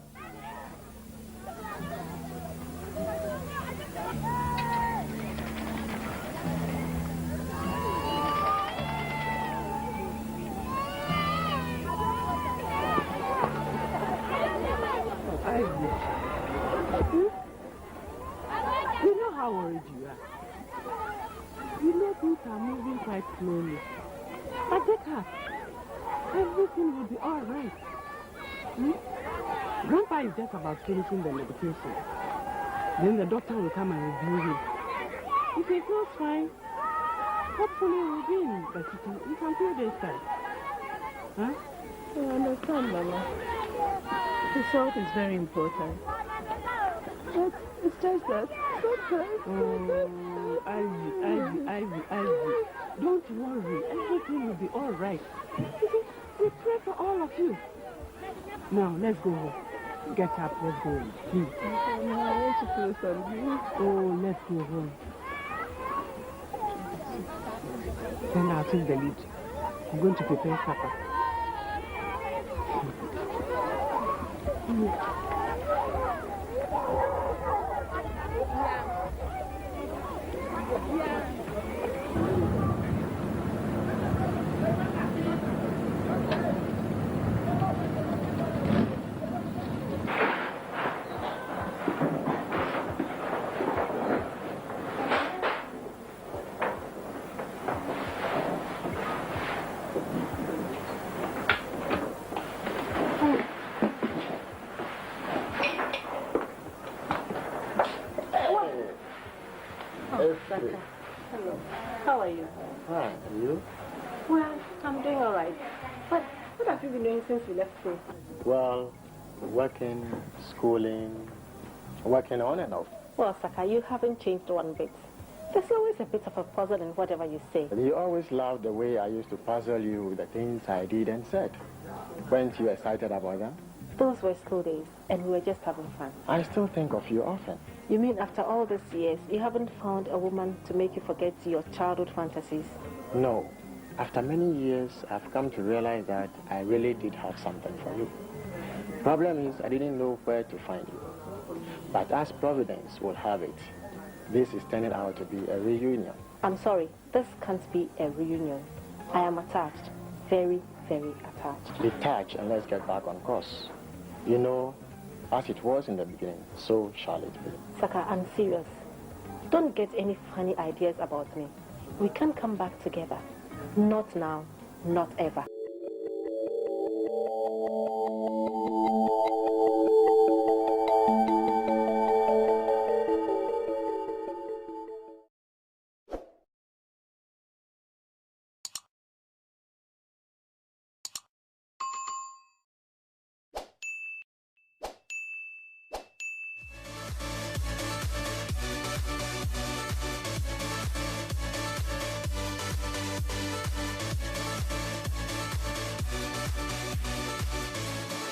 how worried you are. You know things are moving quite slowly. But take heart. Everything will be all right. Grandpa is just about finishing the medication. Then the doctor will come and review him. If he feels fine, hopefully he will be in the city in some few days' time. Huh? I understand, Mama. His health is very important. But it's just that sometimes... Oh, Ivy. Don't worry. Everything will be all right. We pray for all of you. Now, let's go home. Get up, let's go home. Please. I want to feel something. Oh, let's go home. Then I'll take the lead. I'm going to prepare supper. Hello. How are you? Fine. And you? Well, I'm doing all right. But what have you been doing since we left school? Well, working, schooling, working on and off. Well, Saka, you haven't changed one bit. There's always a bit of a puzzle in whatever you say. You always loved the way I used to puzzle you with the things I did and said. Weren't you excited about that? Those were school days, and we were just having fun. I still think of you often. You mean after all these years, you haven't found a woman to make you forget your childhood fantasies? No. After many years, I've come to realize that I really did have something for you. Problem is, I didn't know where to find you. But as Providence will have it, this is turning out to be a reunion. I'm sorry, this can't be a reunion. I am attached. Very, very attached. Detach and let's get back on course. You know, as it was in the beginning, so shall it be. Saka, I'm serious. Don't get any funny ideas about me. We can't come back together. Not now, not ever.